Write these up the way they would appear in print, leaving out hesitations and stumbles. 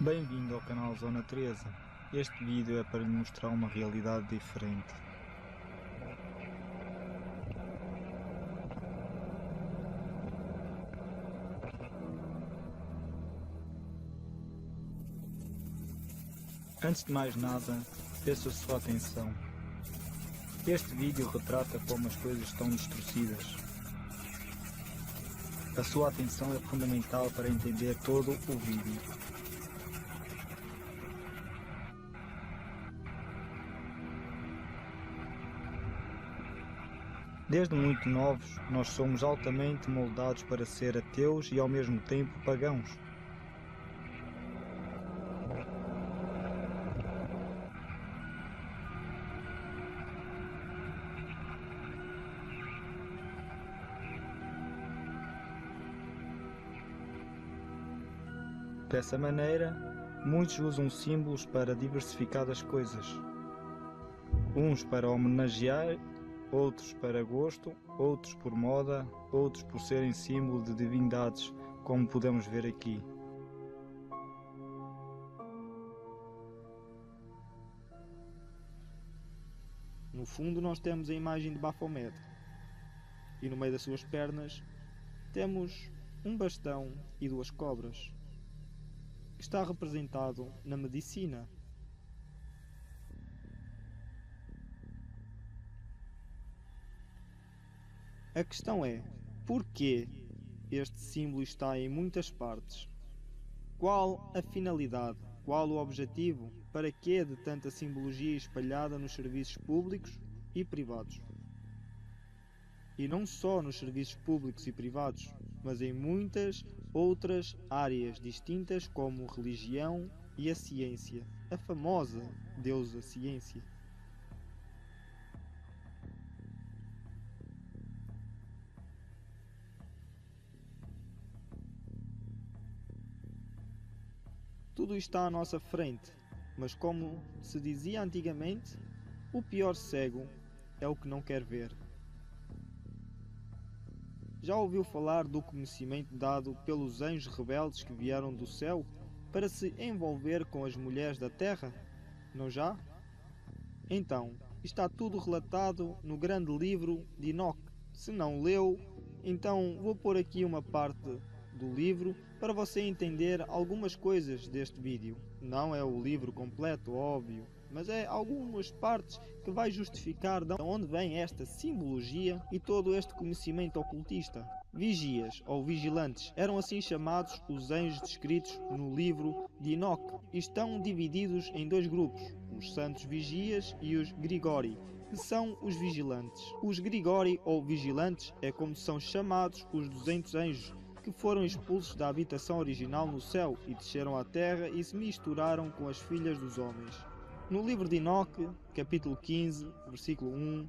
Bem-vindo ao canal Zona 13. Este vídeo é para lhe mostrar uma realidade diferente. Antes de mais nada, peço a sua atenção. Este vídeo retrata como as coisas estão distorcidas. A sua atenção é fundamental para entender todo o vídeo. Desde muito novos, nós somos altamente moldados para ser ateus e ao mesmo tempo pagãos. Dessa maneira, muitos usam símbolos para diversificar as coisas. Uns para homenagear, outros para gosto, outros por moda, outros por serem símbolo de divindades, como podemos ver aqui. No fundo nós temos a imagem de Baphomet e no meio das suas pernas temos um bastão e duas cobras. Está representado na medicina. A questão é, porquê este símbolo está em muitas partes? Qual a finalidade? Qual o objetivo? Para que de tanta simbologia espalhada nos serviços públicos e privados? E não só nos serviços públicos e privados, mas em muitas outras áreas distintas como religião e a ciência, a famosa deusa ciência. Tudo está à nossa frente, mas como se dizia antigamente, o pior cego é o que não quer ver. Já ouviu falar do conhecimento dado pelos anjos rebeldes que vieram do céu para se envolver com as mulheres da terra? Não já? Então, está tudo relatado no grande livro de Enoque. Se não leu, então vou pôr aqui uma parte do livro para você entender algumas coisas deste vídeo. Não é o livro completo, óbvio, mas é algumas partes que vai justificar de onde vem esta simbologia e todo este conhecimento ocultista. Vigias ou vigilantes eram assim chamados os anjos descritos no livro de Enoque e estão divididos em dois grupos, os santos vigias e os grigori, que são os vigilantes. Os grigori ou vigilantes é como são chamados os 200 anjos que foram expulsos da habitação original no céu e desceram à terra e se misturaram com as filhas dos homens. No livro de Enoque, capítulo 15, versículo 1,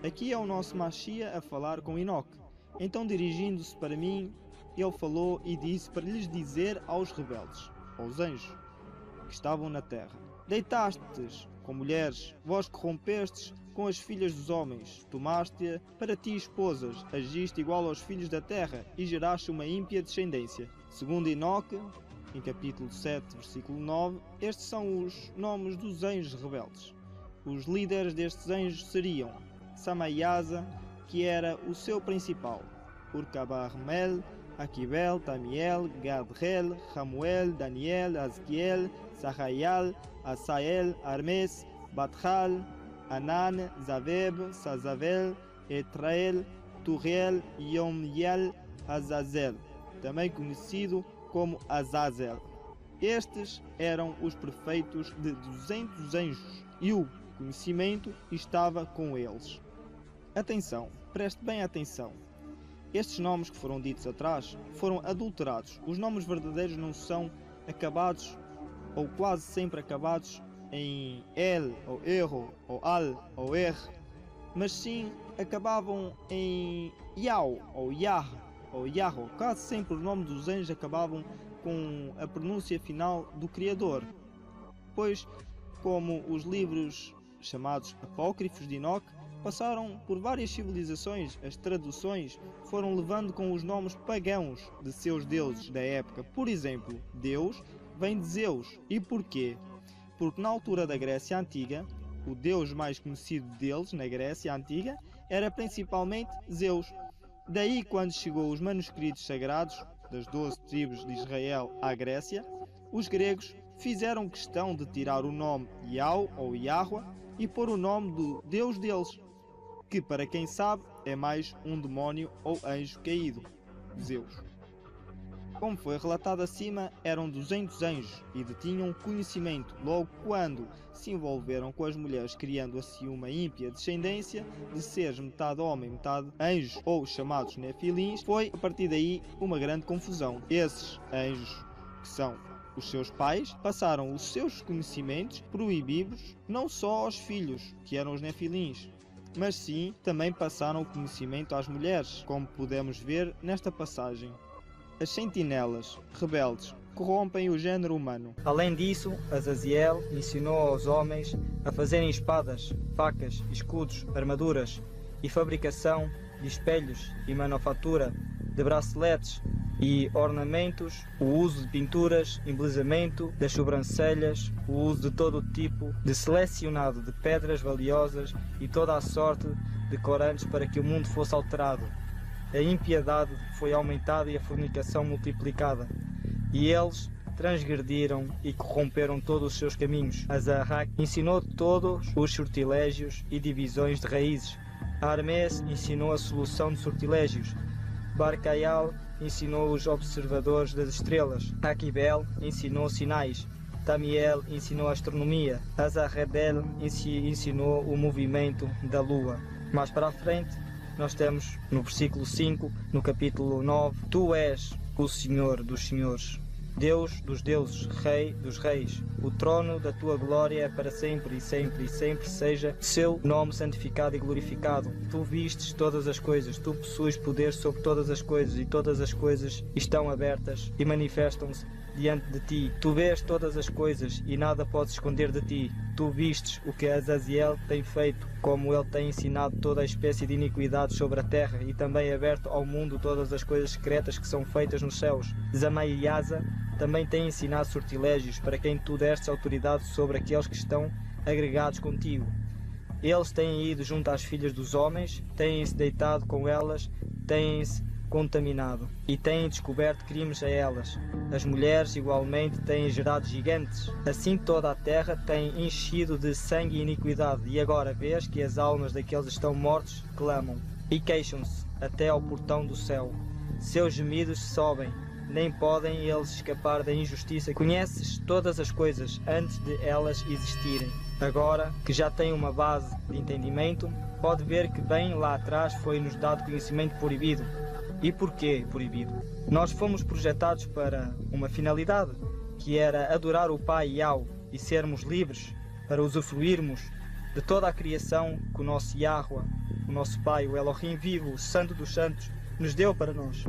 aqui é o nosso Machia a falar com Enoque. Então, dirigindo-se para mim, ele falou e disse para lhes dizer aos rebeldes, aos anjos, que estavam na terra: Deitastes com mulheres, vós corrompestes com as filhas dos homens, tomaste-a para ti esposas, agiste igual aos filhos da terra e geraste uma ímpia descendência. Segundo Enoque, em capítulo 7, versículo 9, estes são os nomes dos anjos rebeldes. Os líderes destes anjos seriam Samaiasa, que era o seu principal, Urcabarmel, Aquibel, Tamiel, Gadrel, Ramuel, Daniel, Azquiel, Sahayal, Asael, Armes, Batral, Anan, Zaveb, Sazavel, Etrael, Turiel, Yomyal, Azazel, também conhecido como Azazel. Estes eram os prefeitos de 200 anjos e o conhecimento estava com eles. Atenção, preste bem atenção. Estes nomes que foram ditos atrás foram adulterados. Os nomes verdadeiros não são acabados ou quase sempre acabados em El, ou Erro, ou Al, ou Er, mas sim acabavam em Yao, ou Yah, ou Yahoo. Quase sempre o nome dos anjos acabavam com a pronúncia final do Criador, pois, como os livros chamados apócrifos de Enoque passaram por várias civilizações, as traduções foram levando com os nomes pagãos de seus deuses da época. Por exemplo, Deus vem de Zeus. E porquê? Porque na altura da Grécia Antiga, o deus mais conhecido deles na Grécia Antiga era principalmente Zeus. Daí, quando chegou os manuscritos sagrados das 12 tribos de Israel à Grécia, os gregos fizeram questão de tirar o nome Yao ou Yahweh e pôr o nome do deus deles, que para quem sabe é mais um demónio ou anjo caído, Zeus. Como foi relatado acima, eram 200 anjos e detinham conhecimento. Logo, quando se envolveram com as mulheres, criando assim uma ímpia descendência de seres metade homem, metade anjos, ou chamados nefilins, foi a partir daí uma grande confusão. Esses anjos, que são os seus pais, passaram os seus conhecimentos proibidos não só aos filhos, que eram os nefilins, mas sim também passaram o conhecimento às mulheres, como podemos ver nesta passagem. As sentinelas, rebeldes, corrompem o género humano. Além disso, Azaziel ensinou aos homens a fazerem espadas, facas, escudos, armaduras e fabricação de espelhos e manufatura de braceletes e ornamentos, o uso de pinturas, embelezamento das sobrancelhas, o uso de todo o tipo de selecionado de pedras valiosas e toda a sorte de corantes para que o mundo fosse alterado. A impiedade foi aumentada e a fornicação multiplicada, e eles transgrediram e corromperam todos os seus caminhos. Azarrac ensinou todos os sortilégios e divisões de raízes. Hermes ensinou a solução de sortilégios. Barcaial ensinou os observadores das estrelas. Aquibel ensinou sinais. Tamiel ensinou a astronomia. Azarrebel ensinou o movimento da lua. Mais para a frente, nós temos no versículo 5, no capítulo 9, Tu és o Senhor dos senhores, Deus dos deuses, Rei dos reis. O trono da tua glória é para sempre e sempre e sempre seja seu nome santificado e glorificado. Tu vistes todas as coisas, tu possuis poder sobre todas as coisas e todas as coisas estão abertas e manifestam-se diante de ti. Tu vês todas as coisas e nada podes esconder de ti. Tu vistes o que Azaziel tem feito, como ele tem ensinado toda a espécie de iniquidades sobre a terra e também aberto ao mundo todas as coisas secretas que são feitas nos céus. Zamaiasa também tem ensinado sortilégios para quem tu destes autoridade sobre aqueles que estão agregados contigo. Eles têm ido junto às filhas dos homens, têm-se deitado com elas, têm-se contaminado e têm descoberto crimes a elas. As mulheres igualmente têm gerado gigantes. Assim toda a terra tem enchido de sangue e iniquidade. E agora vês que as almas daqueles que estão mortos clamam e queixam-se até ao portão do céu. Seus gemidos sobem, nem podem eles escapar da injustiça. Conheces todas as coisas antes de elas existirem. Agora que já tem uma base de entendimento, pode ver que bem lá atrás foi-nos dado conhecimento proibido. E porquê proibido? Nós fomos projetados para uma finalidade, que era adorar o Pai Yahweh e sermos livres para usufruirmos de toda a criação que o nosso Yahweh, o nosso Pai, o Elohim vivo, o Santo dos Santos, nos deu para nós.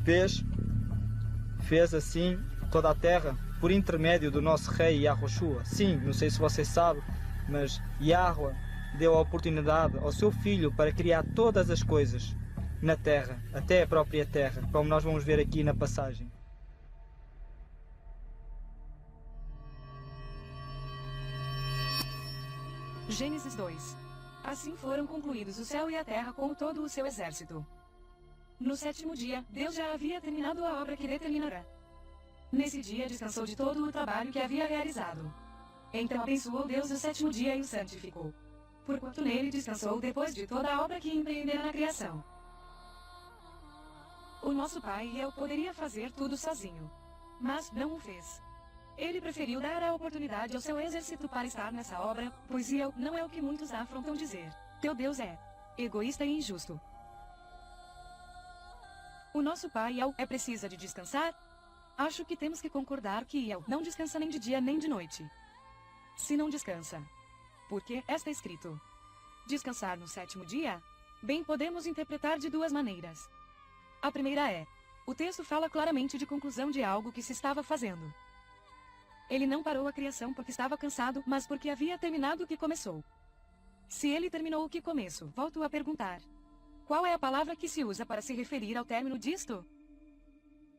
Fez assim toda a terra por intermédio do nosso Rei Yahushua. Sim, não sei se você sabe, mas Yahweh deu a oportunidade ao seu Filho para criar todas as coisas na terra, até a própria terra, como nós vamos ver aqui na passagem. Gênesis 2. Assim foram concluídos o céu e a terra com todo o seu exército. No sétimo dia, Deus já havia terminado a obra que determinara. Nesse dia descansou de todo o trabalho que havia realizado. Então abençoou Deus o sétimo dia e o santificou, porquanto nele descansou depois de toda a obra que empreendera na criação. O nosso pai eu poderia fazer tudo sozinho, mas não o fez. Ele preferiu dar a oportunidade ao seu exército para estar nessa obra, pois eu não é o que muitos afrontam dizer. Teu Deus é egoísta e injusto. O nosso pai é precisa de descansar? Acho que temos que concordar que ele não descansa nem de dia nem de noite. Se não descansa, porque está escrito descansar no sétimo dia? Bem, podemos interpretar de duas maneiras. A primeira é, o texto fala claramente de conclusão de algo que se estava fazendo. Ele não parou a criação porque estava cansado, mas porque havia terminado o que começou. Se ele terminou o que começo, volto a perguntar. Qual é a palavra que se usa para se referir ao término disto?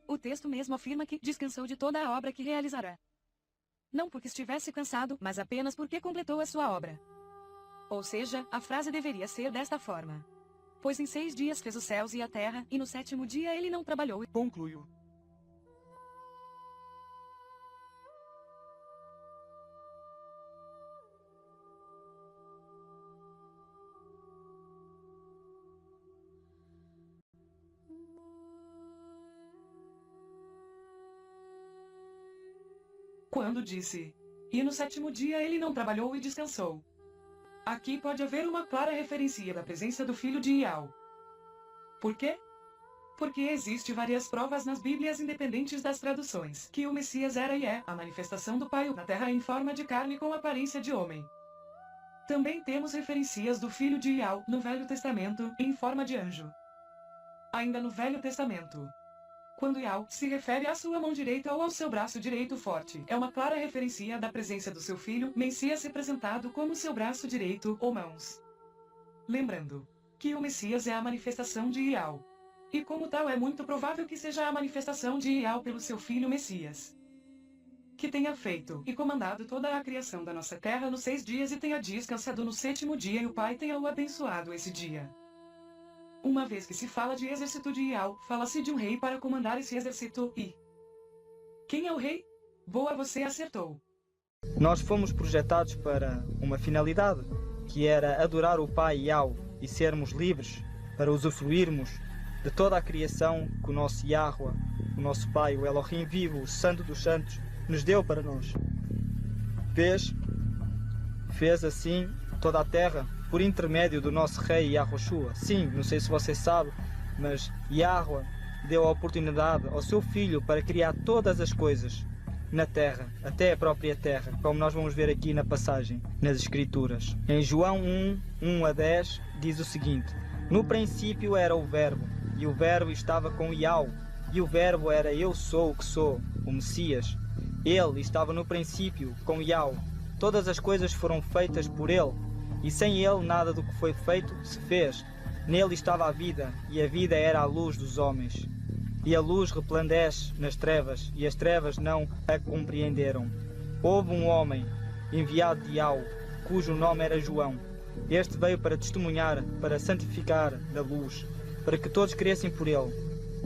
O texto mesmo afirma que descansou de toda a obra que realizará. Não porque estivesse cansado, mas apenas porque completou a sua obra. Ou seja, a frase deveria ser desta forma: pois em 6 dias fez os céus e a terra, e no 7º dia ele não trabalhou. Concluiu. Quando disse, e no 7º dia ele não trabalhou e descansou. Aqui pode haver uma clara referência da presença do filho de Iau. Por quê? Porque existe várias provas nas Bíblias independentes das traduções, que o Messias era e é a manifestação do Pai na terra em forma de carne com aparência de homem. Também temos referências do filho de Iau no Velho Testamento, em forma de anjo. Ainda no Velho Testamento, quando Iau se refere à sua mão direita ou ao seu braço direito forte, é uma clara referência da presença do seu filho, Messias representado como seu braço direito ou mãos. Lembrando que o Messias é a manifestação de Iau. E como tal é muito provável que seja a manifestação de Iau pelo seu filho Messias, que tenha feito e comandado toda a criação da nossa terra nos 6 dias e tenha descansado no 7º dia e o Pai tenha o abençoado esse dia. Uma vez que se fala de exército de Iau, fala-se de um rei para comandar esse exército e... quem é o rei? Boa, você acertou. Nós fomos projetados para uma finalidade, que era adorar o Pai Iau e sermos livres para usufruirmos de toda a criação que o nosso Yahweh, o nosso Pai, o Elohim vivo, o Santo dos Santos, nos deu para nós. Fez assim toda a terra por intermédio do nosso rei Yahushua. Sim, não sei se você sabe, mas Yahweh deu a oportunidade ao seu filho para criar todas as coisas na terra, até a própria terra, como nós vamos ver aqui na passagem, nas Escrituras. Em João 1:1-10 diz o seguinte: no princípio era o Verbo, e o Verbo estava com Iau, e o Verbo era eu sou o que sou, o Messias. Ele estava no princípio com Iau. Todas as coisas foram feitas por ele, e sem ele nada do que foi feito se fez. Nele estava a vida, e a vida era a luz dos homens. E a luz resplandece nas trevas, e as trevas não a compreenderam. Houve um homem, enviado de Iau, cujo nome era João. Este veio para testemunhar, para santificar da luz, para que todos crescem por ele.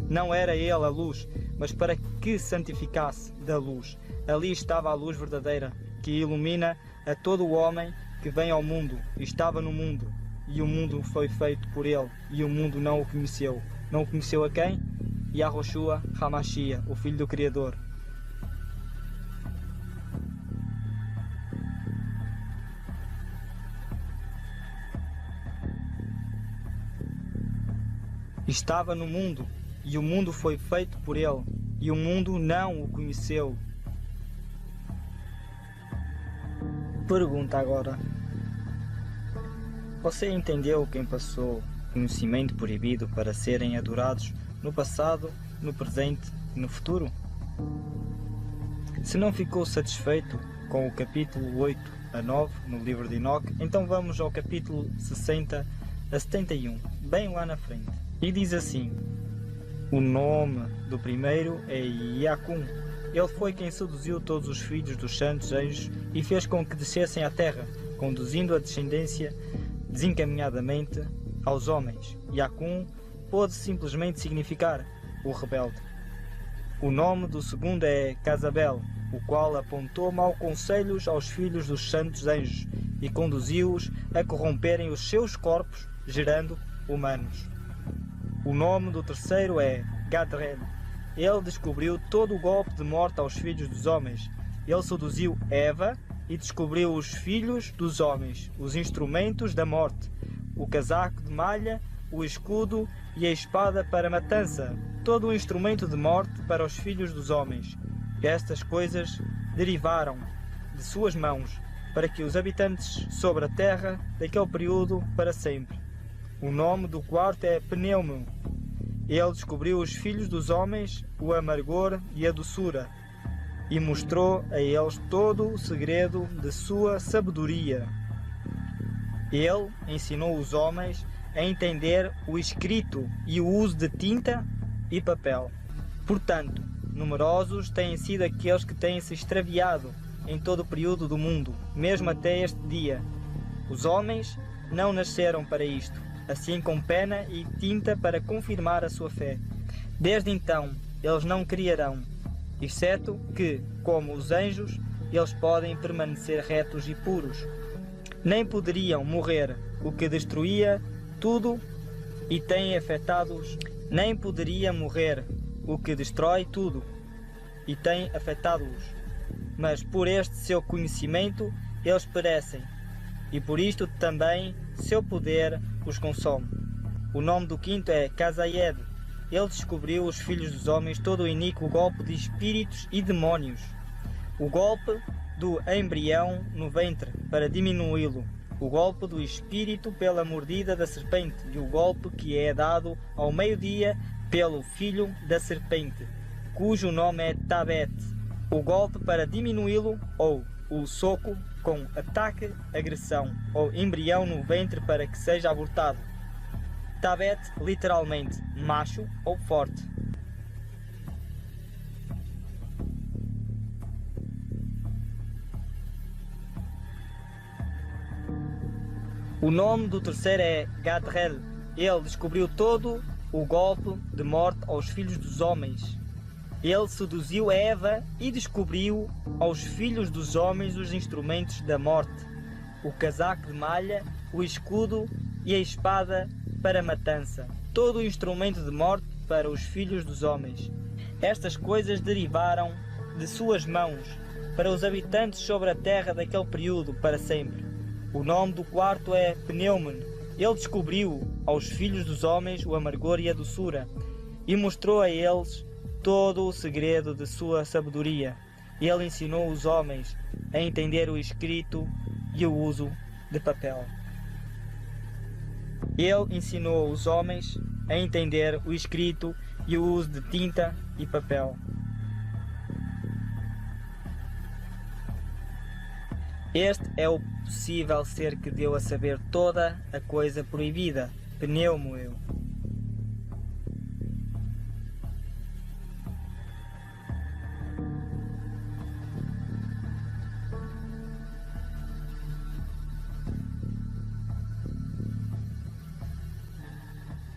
Não era ele a luz, mas para que santificasse da luz. Ali estava a luz verdadeira, que ilumina a todo o homem que vem ao mundo. Estava no mundo, e o mundo foi feito por ele, e o mundo não o conheceu. Não o conheceu a quem? Yahushua HaMashiach, o Filho do Criador. Estava no mundo, e o mundo foi feito por ele, e o mundo não o conheceu. Pergunta agora: você entendeu quem passou conhecimento proibido para serem adorados no passado, no presente e no futuro? Se não ficou satisfeito com o capítulo 8-9 no livro de Enoque, então vamos ao capítulo 60-71, bem lá na frente. E diz assim: o nome do primeiro é Iacum. Ele foi quem seduziu todos os filhos dos santos anjos e fez com que descessem à terra, conduzindo a descendência desencaminhadamente aos homens. Iacum pode simplesmente significar o rebelde. O nome do segundo é Casabel, o qual apontou mau conselhos aos filhos dos santos anjos e conduziu-os a corromperem os seus corpos, gerando humanos. O nome do terceiro é Gadrel. Ele descobriu todo o golpe de morte aos filhos dos homens. Ele seduziu Eva e descobriu os filhos dos homens, os instrumentos da morte, o casaco de malha, o escudo e a espada para a matança, todo o instrumento de morte para os filhos dos homens. Estas coisas derivaram de suas mãos, para que os habitantes sobre a terra daquele período para sempre. O nome do quarto é Pneumo. Ele descobriu os filhos dos homens, o amargor e a doçura, e mostrou a eles todo o segredo de sua sabedoria. Ele ensinou os homens a entender o escrito e o uso de tinta e papel. Portanto, numerosos têm sido aqueles que têm se extraviado em todo o período do mundo, mesmo até este dia. Os homens não nasceram para isto, assim com pena e tinta para confirmar a sua fé. Desde então, eles não criarão, exceto que, como os anjos, eles podem permanecer retos e puros. Nem poderiam morrer, o que destruía tudo e tem afetado-os. Nem poderia morrer, o que destrói tudo e tem afetado-os. Mas por este seu conhecimento eles perecem, e por isto também seu poder os consome. O nome do quinto é Casaied. Ele descobriu os filhos dos homens todo o iníquo golpe de espíritos e demónios. O golpe do embrião no ventre para diminuí-lo. O golpe do espírito pela mordida da serpente e o golpe que é dado ao meio-dia pelo filho da serpente, cujo nome é Tabet. O golpe para diminuí-lo ou o soco com ataque, agressão ou embrião no ventre para que seja abortado. Tabet, literalmente, macho ou forte. O nome do terceiro é Gadrel. Ele descobriu todo o golpe de morte aos filhos dos homens. Ele seduziu Eva e descobriu aos filhos dos homens os instrumentos da morte, o casaco de malha, o escudo e a espada para a matança, todo o instrumento de morte para os filhos dos homens. Estas coisas derivaram de suas mãos para os habitantes sobre a terra daquele período para sempre. O nome do quarto é Pneumen. Ele descobriu aos filhos dos homens o amargor e a doçura e mostrou a eles todo o segredo de sua sabedoria. Ele ensinou os homens a entender o escrito e o uso de papel. Ele ensinou os homens a entender o escrito e o uso de tinta e papel. Este é o possível ser que deu a saber toda a coisa proibida, Pneumoeu.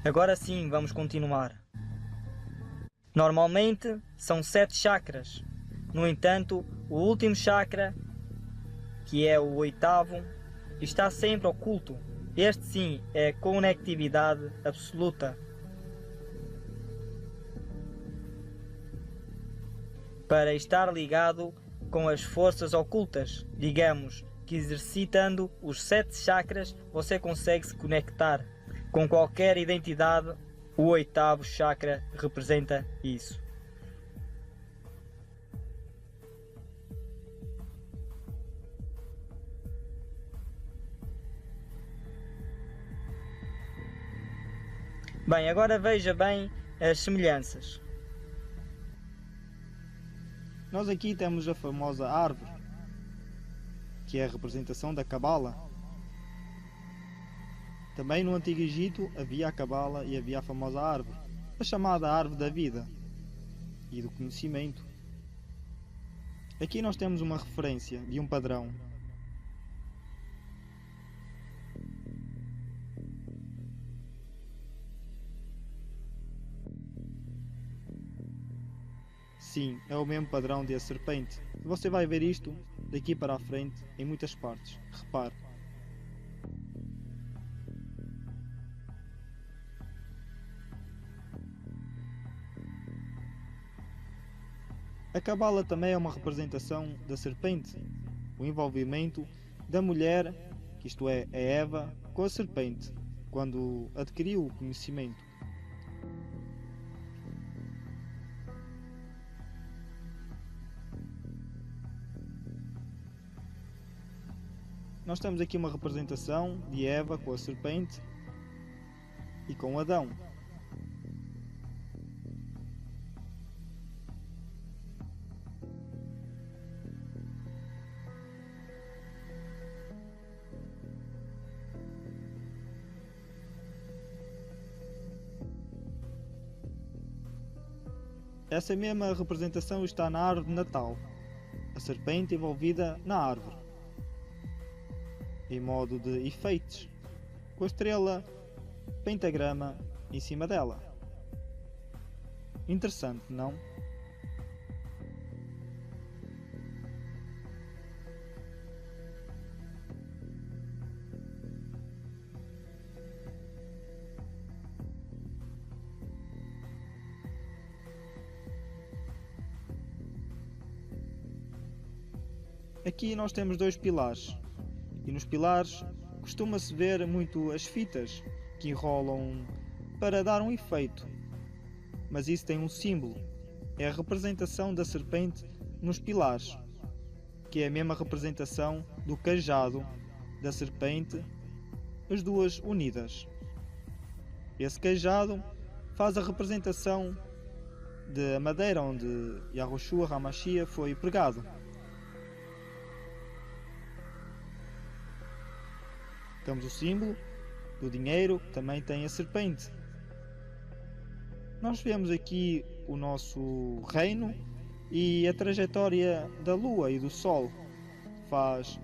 Agora sim, vamos continuar. Normalmente são 7 chakras. No entanto, o último chakra, que é o 8º, está sempre oculto. Este sim é a conectividade absoluta. Para estar ligado com as forças ocultas, digamos que exercitando os 7 chakras você consegue se conectar com qualquer identidade. O 8º chakra representa isso. Bem, agora veja bem as semelhanças. Nós aqui temos a famosa árvore, que é a representação da Cabala. Também no Antigo Egito havia a Cabala e havia a famosa árvore, a chamada árvore da vida e do conhecimento. Aqui nós temos uma referência de um padrão. Sim, é o mesmo padrão de a serpente. Você vai ver isto daqui para a frente em muitas partes. Repare. A Cabala também é uma representação da serpente, o envolvimento da mulher, que isto é, a Eva, com a serpente, quando adquiriu o conhecimento. Nós temos aqui uma representação de Eva com a serpente e com Adão. essa mesma representação está na árvore de Natal, a serpente envolvida na árvore, em modo de efeitos, com a estrela pentagrama em cima dela. Interessante, não? Aqui nós temos dois pilares, e nos pilares costuma-se ver muito as fitas que enrolam para dar um efeito, mas isso tem um símbolo, é a representação da serpente nos pilares, que é a mesma representação do cajado da serpente, as duas unidas. Esse cajado faz a representação da madeira onde Yahushua HaMashiach foi pregado. Temos o símbolo do dinheiro, que também tem a serpente. Nós vemos aqui o nosso reino e a trajetória da lua e do sol. Faz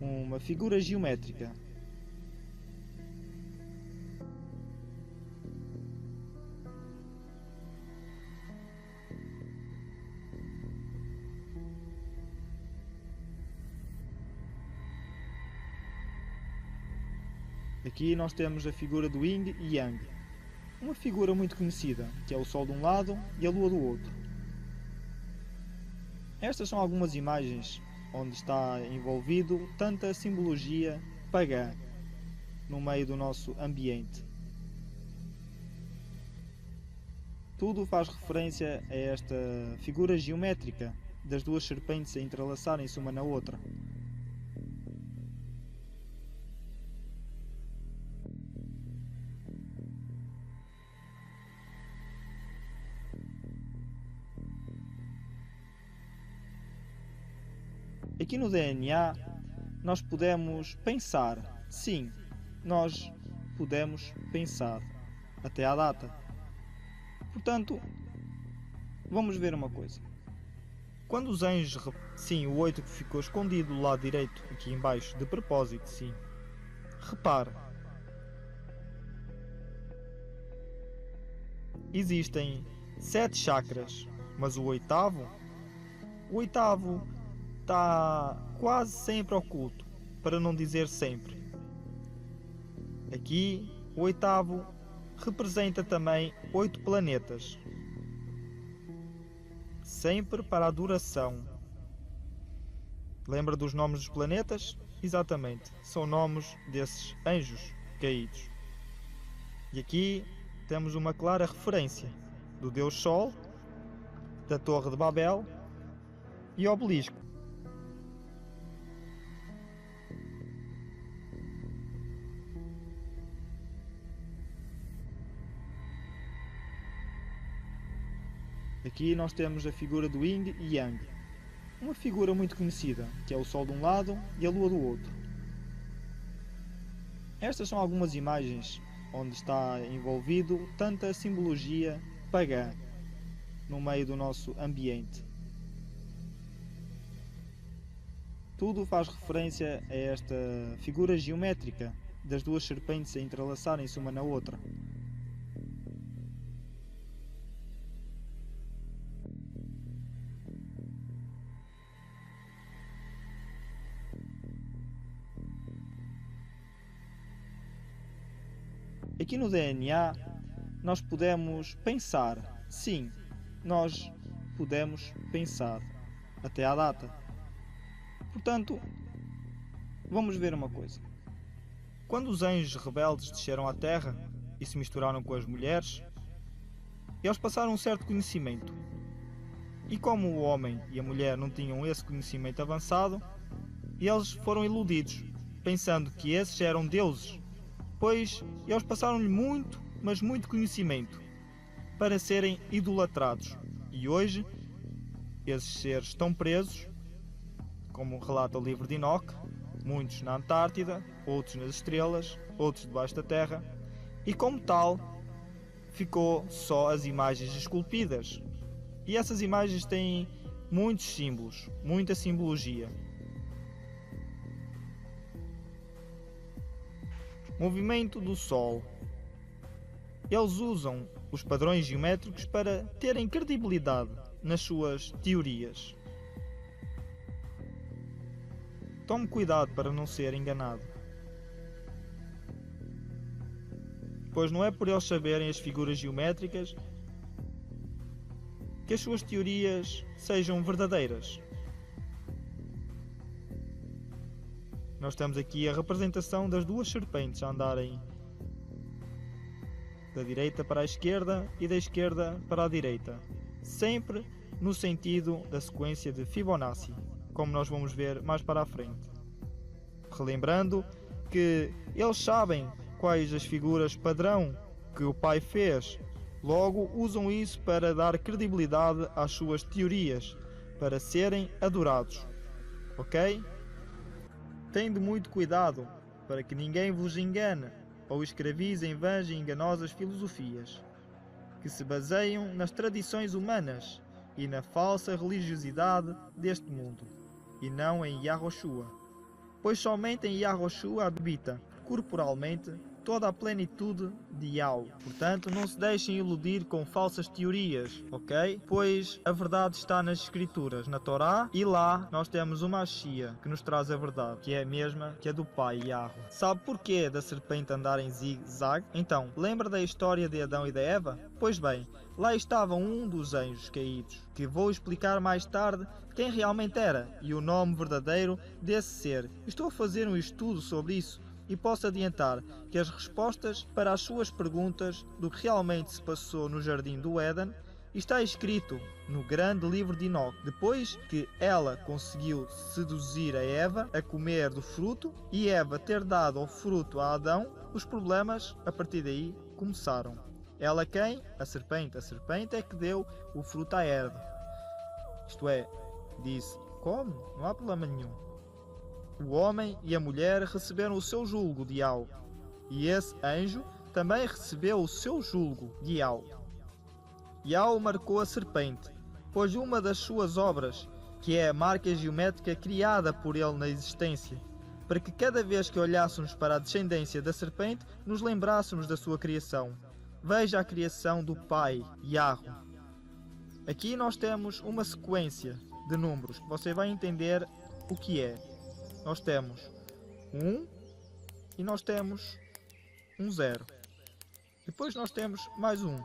uma figura geométrica. Aqui nós temos a figura do Yin e Yang, uma figura muito conhecida, que é o Sol de um lado e a Lua do outro. Estas são algumas imagens onde está envolvido tanta simbologia pagã no meio do nosso ambiente. Tudo faz referência a esta figura geométrica das duas serpentes a entrelaçarem-se uma na outra. Aqui no DNA nós podemos pensar, sim, nós podemos pensar, até à data. Portanto, vamos ver uma coisa. Quando os anjos... Sim, o 8 que ficou escondido do lado direito, aqui em baixo, de propósito, sim. Repare. Existem 7 chakras, mas o oitavo está quase sempre oculto, para não dizer sempre. Aqui, o oitavo representa também 8 planetas, sempre para a duração. Lembra dos nomes dos planetas? Exatamente, são nomes desses anjos caídos. E aqui temos uma clara referência do Deus Sol, da Torre de Babel e Obelisco. Aqui nós temos a figura do Yin e Yang, uma figura muito conhecida, que é o Sol de um lado e a Lua do outro. Estas são algumas imagens onde está envolvido tanta simbologia pagã no meio do nosso ambiente. Tudo faz referência a esta figura geométrica das duas serpentes a entrelaçarem-se uma na outra. Aqui no DNA nós podemos pensar, sim, nós podemos pensar, até à data. Portanto, vamos ver uma coisa. Quando os anjos rebeldes desceram à terra e se misturaram com as mulheres, eles passaram um certo conhecimento. E como o homem e a mulher não tinham esse conhecimento avançado, eles foram iludidos, pensando que esses eram deuses, pois eles passaram-lhe muito, mas muito conhecimento, para serem idolatrados. E hoje, esses seres estão presos, como relata o livro de Enoque, muitos na Antártida, outros nas estrelas, outros debaixo da terra, e como tal, ficou só as imagens esculpidas. E essas imagens têm muitos símbolos, muita simbologia. Movimento do Sol. Eles usam os padrões geométricos para terem credibilidade nas suas teorias. Tome cuidado para não ser enganado, pois não é por eles saberem as figuras geométricas que as suas teorias sejam verdadeiras. Nós temos aqui a representação das duas serpentes a andarem da direita para a esquerda e da esquerda para a direita, sempre no sentido da sequência de Fibonacci, como nós vamos ver mais para a frente. Relembrando que eles sabem quais as figuras padrão que o pai fez, logo usam isso para dar credibilidade às suas teorias, para serem adorados. Ok? Tende muito cuidado para que ninguém vos engane ou escravize em vãs e enganosas filosofias, que se baseiam nas tradições humanas e na falsa religiosidade deste mundo, e não em Yahushua, pois somente em Yahushua habita corporalmente toda a plenitude de Yahweh. Portanto, não se deixem iludir com falsas teorias, ok? Pois a verdade está nas Escrituras, na Torá, e lá nós temos uma Mashiach que nos traz a verdade, que é a mesma que a do Pai Yahweh. Sabe porquê da serpente andar em zigue-zague? Então, lembra da história de Adão e de Eva? Pois bem, lá estava um dos anjos caídos, que vou explicar mais tarde quem realmente era e o nome verdadeiro desse ser. Estou a fazer um estudo sobre isso e posso adiantar que as respostas para as suas perguntas do que realmente se passou no jardim do Éden está escrito no grande livro de Enoque. Depois que ela conseguiu seduzir a Eva a comer do fruto e Eva ter dado o fruto a Adão, os problemas a partir daí começaram. Ela quem? A serpente. A serpente é que deu o fruto à Eva. Isto é, disse, come, não há problema nenhum. O homem e a mulher receberam o seu julgo de Yahweh, e esse anjo também recebeu o seu julgo de Yahweh. Yahweh marcou a serpente, pois uma das suas obras, que é a marca geométrica criada por ele na existência, para que cada vez que olhássemos para a descendência da serpente, nos lembrássemos da sua criação. Veja a criação do Pai, Yahweh. Aqui nós temos uma sequência de números, que você vai entender o que é. Nós temos 1 e nós temos um 0. Depois nós temos mais 1.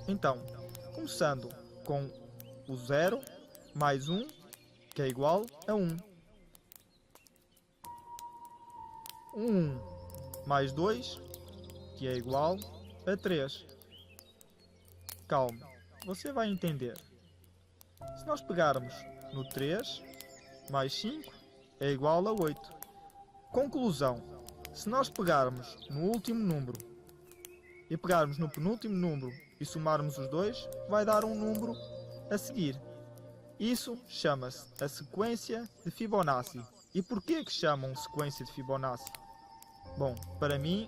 Então, começando com o 0 mais 1, que é igual a 1. 1 mais 2, que é igual a 3. Calma, você vai entender. Se nós pegarmos no 3... mais 5 é igual a 8. Conclusão. Se nós pegarmos no último número e pegarmos no penúltimo número e somarmos os dois, vai dar um número a seguir. Isso chama-se a sequência de Fibonacci. E porquê que chamam sequência de Fibonacci? Bom, para mim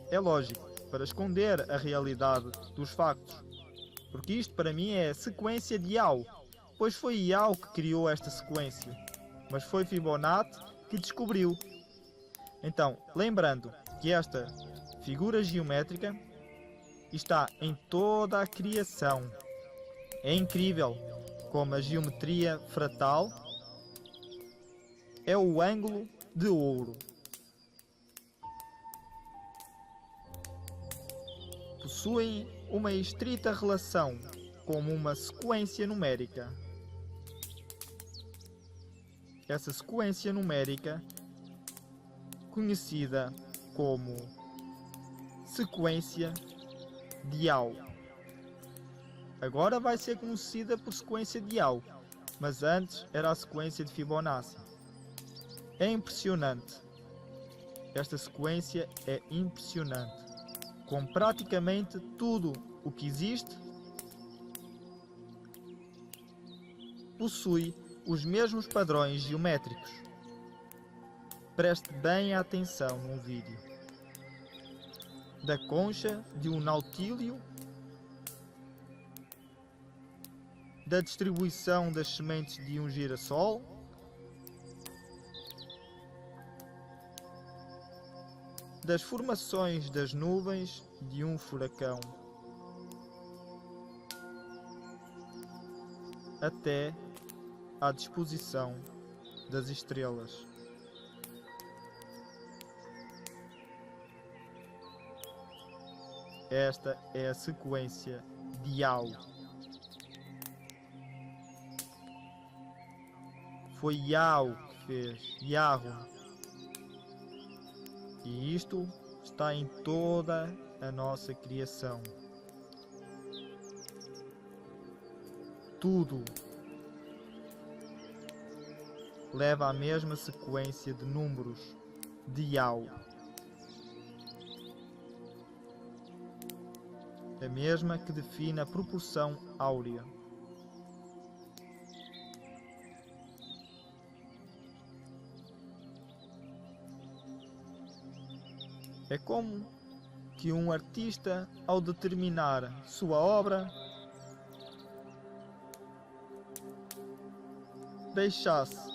é lógico, para esconder a realidade dos factos. Porque isto para mim é a sequência de Yahweh, pois foi Yahweh que criou esta sequência. Mas foi Fibonacci que descobriu. Então, lembrando que esta figura geométrica está em toda a criação. É incrível como a geometria fratal é o ângulo de ouro. Possuem uma estrita relação como uma sequência numérica. Essa sequência numérica, conhecida como sequência de Yahweh. Agora vai ser conhecida por sequência de Yahweh, mas antes era a sequência de Fibonacci. É impressionante. Esta sequência é impressionante. Com praticamente tudo o que existe, possui os mesmos padrões geométricos. Preste bem atenção no vídeo. Da concha de um nautílio da distribuição das sementes de um girassol, das formações das nuvens de um furacão, até à disposição das estrelas. Esta é a sequência de Yao. Foi Yao que fez Yahweh. E isto está em toda a nossa criação. Tudo leva à mesma sequência de números de Yao. A mesma que define a proporção áurea. É como que um artista, ao determinar sua obra, deixasse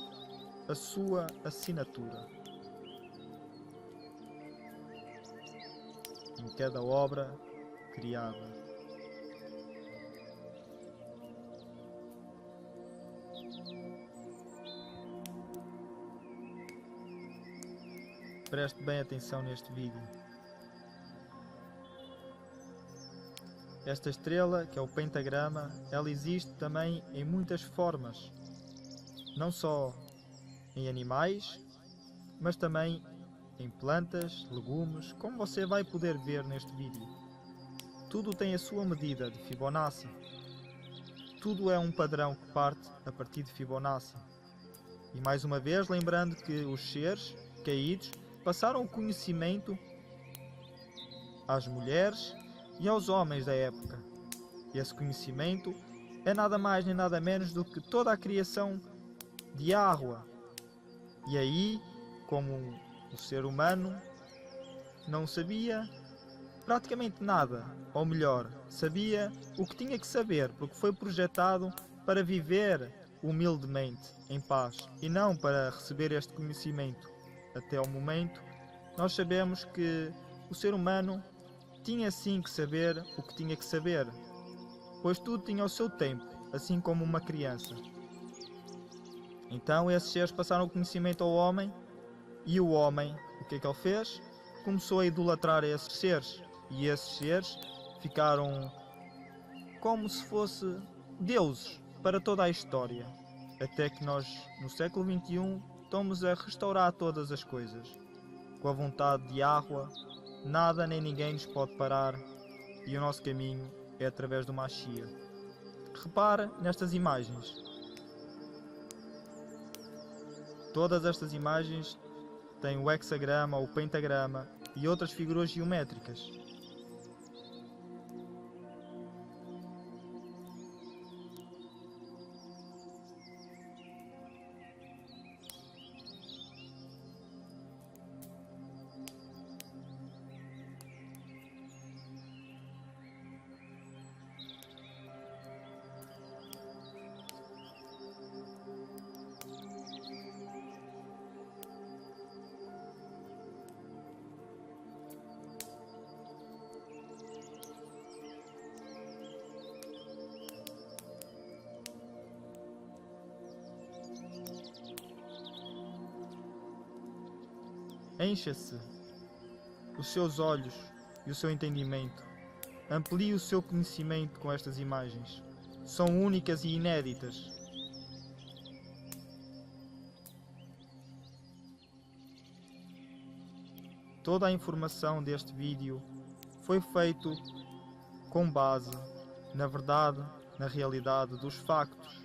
a sua assinatura em cada obra criada. Preste bem atenção neste vídeo. Esta estrela, que é o pentagrama, ela existe também em muitas formas. Não só em animais, mas também em plantas, legumes, como você vai poder ver neste vídeo. Tudo tem a sua medida de Fibonacci. Tudo é um padrão que parte a partir de Fibonacci. E mais uma vez, lembrando que os seres caídos passaram o conhecimento às mulheres e aos homens da época. E esse conhecimento é nada mais nem nada menos do que toda a criação de Yahweh. E aí, como o ser humano não sabia praticamente nada, ou melhor, sabia o que tinha que saber, porque foi projetado para viver humildemente, em paz, e não para receber este conhecimento. Até ao momento, nós sabemos que o ser humano tinha sim que saber o que tinha que saber, pois tudo tinha o seu tempo, assim como uma criança. Então esses seres passaram o conhecimento ao homem, e o homem, o que é que ele fez? Começou a idolatrar esses seres, e esses seres ficaram como se fosse deuses para toda a história, até que nós, no século XXI, estamos a restaurar todas as coisas. Com a vontade de Yahweh, nada nem ninguém nos pode parar, e o nosso caminho é através do Mashiach. Repare nestas imagens. Todas estas imagens têm o hexagrama, o pentagrama e outras figuras geométricas. Encha-se os seus olhos e o seu entendimento. Amplie o seu conhecimento com estas imagens. São únicas e inéditas. Toda a informação deste vídeo foi feito com base na verdade, na realidade dos factos.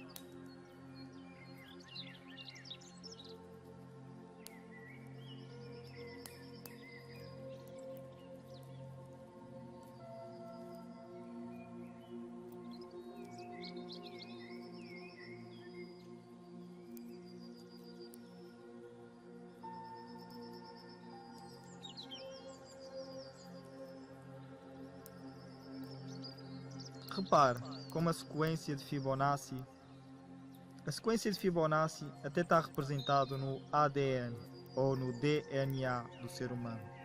Repare, como a sequência de Fibonacci. A sequência de Fibonacci até está representado no ADN ou no DNA do ser humano.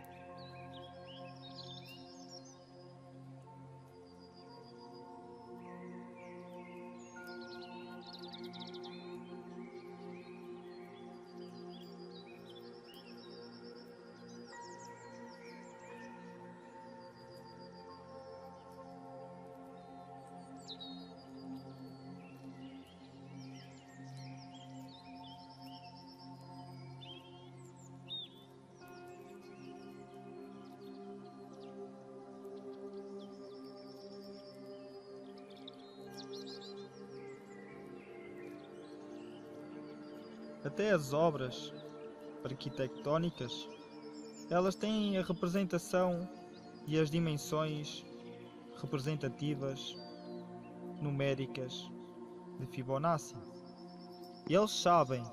Até as obras arquitetônicas, elas têm a representação e as dimensões representativas numéricas de Fibonacci. E eles sabem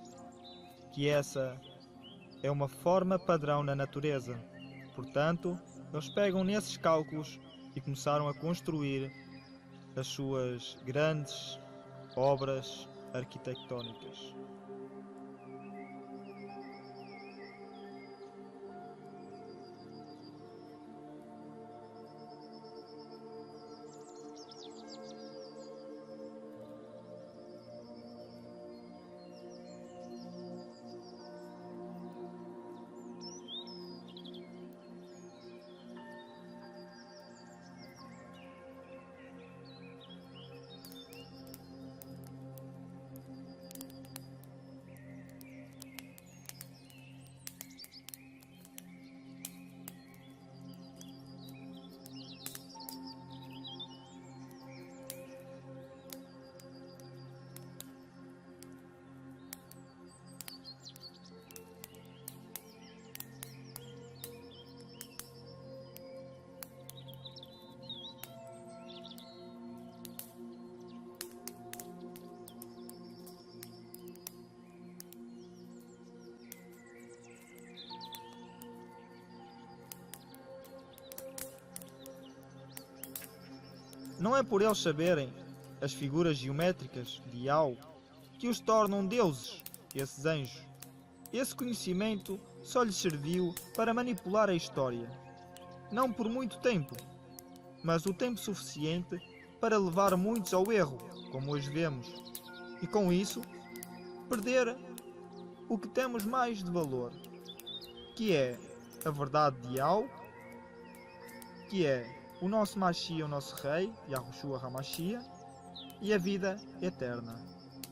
que essa é uma forma padrão na natureza. Portanto, eles pegam nesses cálculos e começaram a construir as suas grandes obras arquitetônicas. Não é por eles saberem as figuras geométricas de Iao que os tornam deuses, esses anjos. Esse conhecimento só lhes serviu para manipular a história. Não por muito tempo, mas o tempo suficiente para levar muitos ao erro, como hoje vemos. E com isso, perder o que temos mais de valor, que é a verdade de Iao, que é o nosso Mashiach, o nosso Rei, Yahushua HaMashiach, e a vida eterna.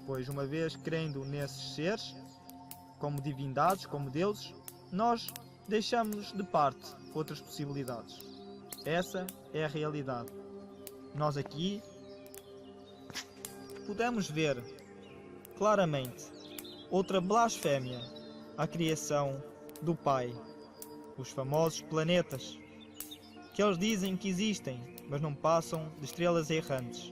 Pois uma vez crendo nesses seres, como divindades, como deuses, nós deixamos de parte outras possibilidades. Essa é a realidade. Nós aqui podemos ver claramente outra blasfémia à criação do Pai, os famosos planetas, que eles dizem que existem, mas não passam de estrelas errantes.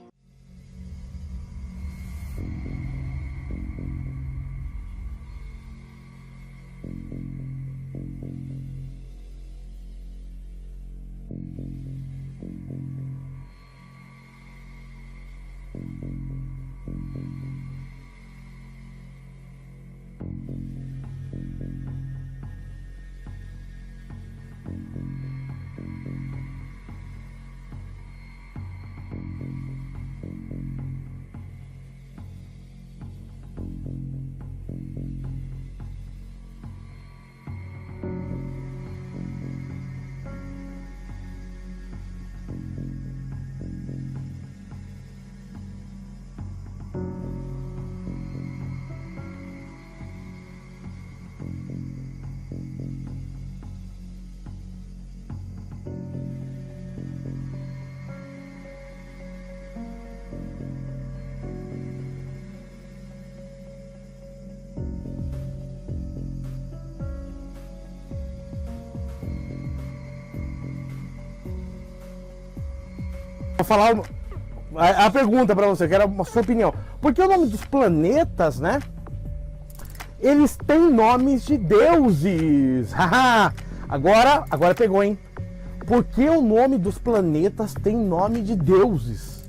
Vou falar a pergunta para você, que era a sua opinião. Porque o nome dos planetas, né? Eles têm nomes de deuses. agora pegou, hein? Por que o nome dos planetas tem nome de deuses?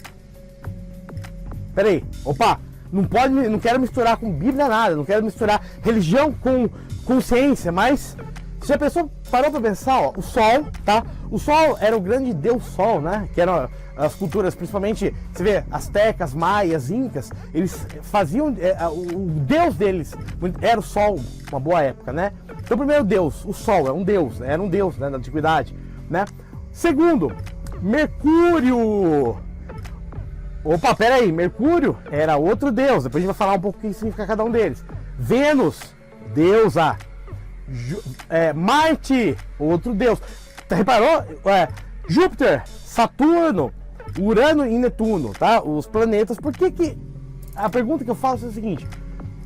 peraí, opa, não quero misturar com Bíblia nada, não quero misturar religião com ciência, mas se a pessoa parou para pensar, ó, o Sol, tá? O Sol era o grande Deus Sol, né? Que eram as culturas, principalmente, você vê, astecas, maias, incas, eles faziam, o Deus deles era o Sol, uma boa época, né? Então, primeiro Deus, o Sol, era um Deus, né, na antiguidade, né? Segundo, Mercúrio. Opa, peraí, Mercúrio era outro Deus, depois a gente vai falar um pouco o que significa cada um deles. Vênus, deusa. Marte, outro Deus. Reparou? Júpiter, Saturno, Urano e Netuno, tá? Os planetas. Por que a pergunta que eu faço é a seguinte: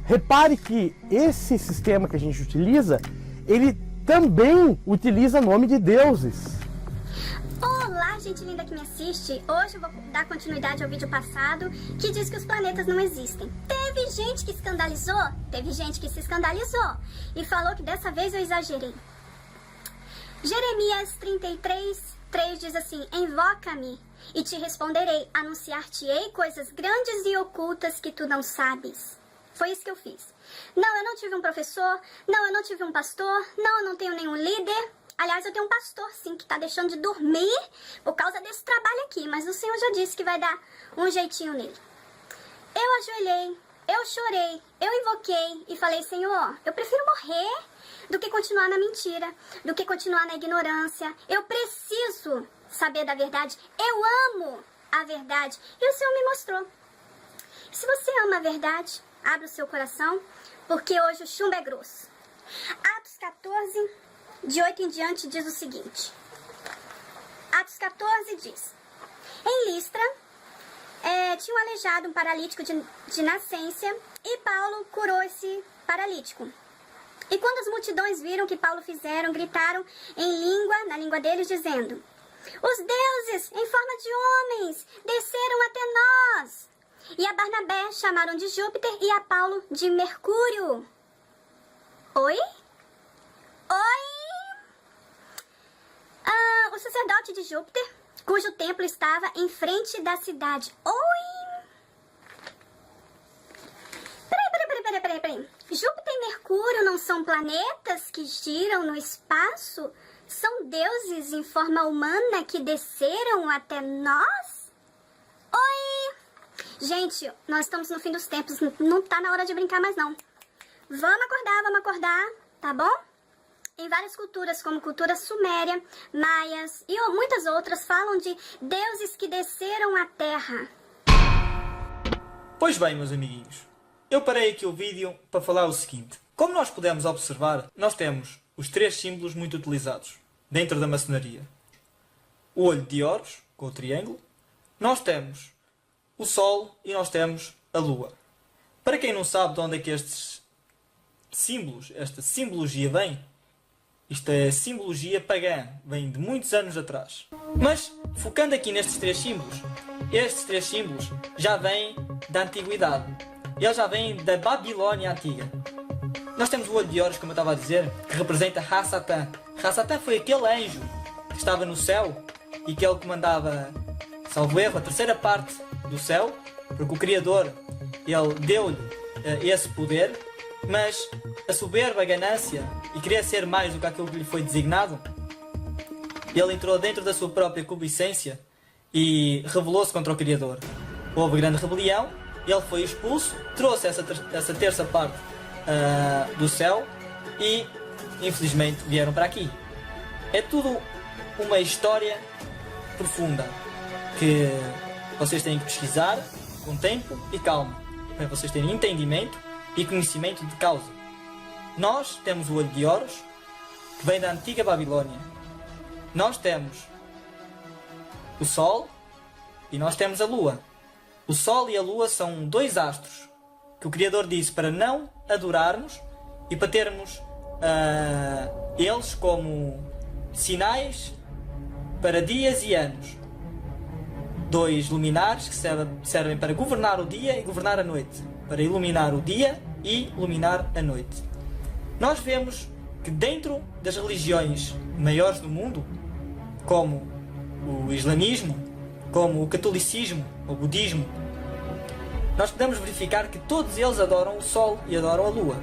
repare que esse sistema que a gente utiliza, ele também utiliza nome de deuses. Olá, gente linda que me assiste. Hoje eu vou dar continuidade ao vídeo passado que diz que os planetas não existem. Teve gente que escandalizou? Teve gente que se escandalizou e falou que dessa vez eu exagerei. Jeremias 33:3 diz assim: invoca-me e te responderei, anunciar-te-ei coisas grandes e ocultas que tu não sabes. Foi isso que eu fiz. Não, eu não tive um professor, não, eu não tive um pastor, não, eu não tenho nenhum líder. Aliás, eu tenho um pastor, sim, que tá deixando de dormir por causa desse trabalho aqui, mas o Senhor já disse que vai dar um jeitinho nele. Eu ajoelhei, eu chorei, eu invoquei e falei: Senhor, eu prefiro morrer do que continuar na mentira, do que continuar na ignorância. Eu preciso saber da verdade, eu amo a verdade. E o Senhor me mostrou. Se você ama a verdade, abre o seu coração, porque hoje o chumbo é grosso. Atos 14... de 8 em diante diz o seguinte. Atos 14 diz: em Listra tinha um aleijado, um paralítico de nascença, e Paulo curou esse paralítico. E quando as multidões viram o que Paulo fizeram, gritaram na língua deles, dizendo: os deuses em forma de homens desceram até nós. E a Barnabé chamaram de Júpiter e a Paulo de Mercúrio. Oi? O sacerdote de Júpiter, cujo templo estava em frente da cidade. Oi! Peraí. Júpiter e Mercúrio não são planetas que giram no espaço? São deuses em forma humana que desceram até nós? Oi! Gente, nós estamos no fim dos tempos, não tá na hora de brincar mais não. Vamos acordar, tá bom? Em várias culturas, como cultura suméria, maias e muitas outras, falam de deuses que desceram à terra. Pois bem, meus amiguinhos, eu parei aqui o vídeo para falar o seguinte. Como nós podemos observar, nós temos os três símbolos muito utilizados dentro da maçonaria. O olho de Horus, com o triângulo, nós temos o Sol e nós temos a Lua. Para quem não sabe de onde é que estes símbolos, esta simbologia vem, isto é simbologia pagã, vem de muitos anos atrás. Mas, focando aqui nestes três símbolos, estes três símbolos já vêm da antiguidade. Eles já vêm da Babilónia antiga. Nós temos o olho de Horus, como eu estava a dizer, que representa Ra-Satã. Ra-Satã foi aquele anjo que estava no céu e que ele comandava, salvo erro, a terceira parte do céu, porque o Criador, ele deu-lhe esse poder, mas a soberba, a ganância e querer ser mais do que aquilo que lhe foi designado, ele entrou dentro da sua própria concupiscência e rebelou-se contra o Criador. Houve grande rebelião, ele foi expulso, trouxe essa terça parte do céu e infelizmente vieram para aqui. É tudo uma história profunda que vocês têm que pesquisar com tempo e calma, para vocês terem entendimento e conhecimento de causa. Nós temos o olho de Horus, que vem da antiga Babilónia. Nós temos o Sol e nós temos a Lua. O Sol e a Lua são dois astros que o Criador disse para não adorarmos e para termos eles como sinais para dias e anos. Dois luminares que servem para governar o dia e governar a noite, para iluminar o dia e iluminar a noite. Nós vemos que dentro das religiões maiores do mundo, como o islamismo, como o catolicismo, o budismo, nós podemos verificar que todos eles adoram o Sol e adoram a Lua.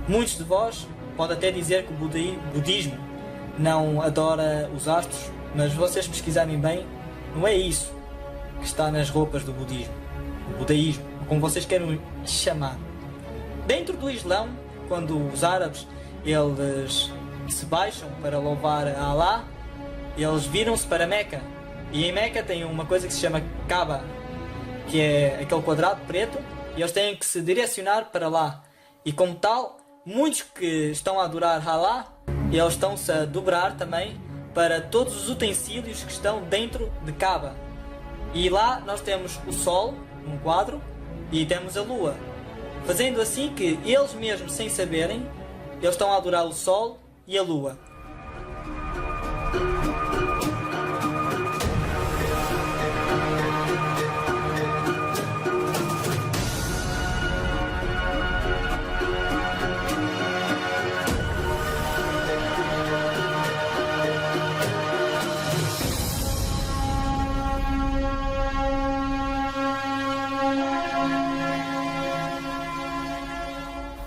Muitos de vós podem até dizer que o budismo não adora os astros, mas se vocês pesquisarem bem, não é isso que está nas roupas do budismo, o budaísmo, como vocês queiram chamar. Dentro do Islão, quando os árabes eles se baixam para louvar a Allah, eles viram-se para Meca. E em Meca tem uma coisa que se chama Kaaba, que é aquele quadrado preto, e eles têm que se direcionar para lá. E como tal, muitos que estão a adorar Allah, eles estão-se a dobrar também para todos os utensílios que estão dentro de Kaaba. E lá nós temos o Sol, num quadro, e temos a Lua. Fazendo assim que eles mesmos, sem saberem, eles estão a adorar o Sol e a Lua.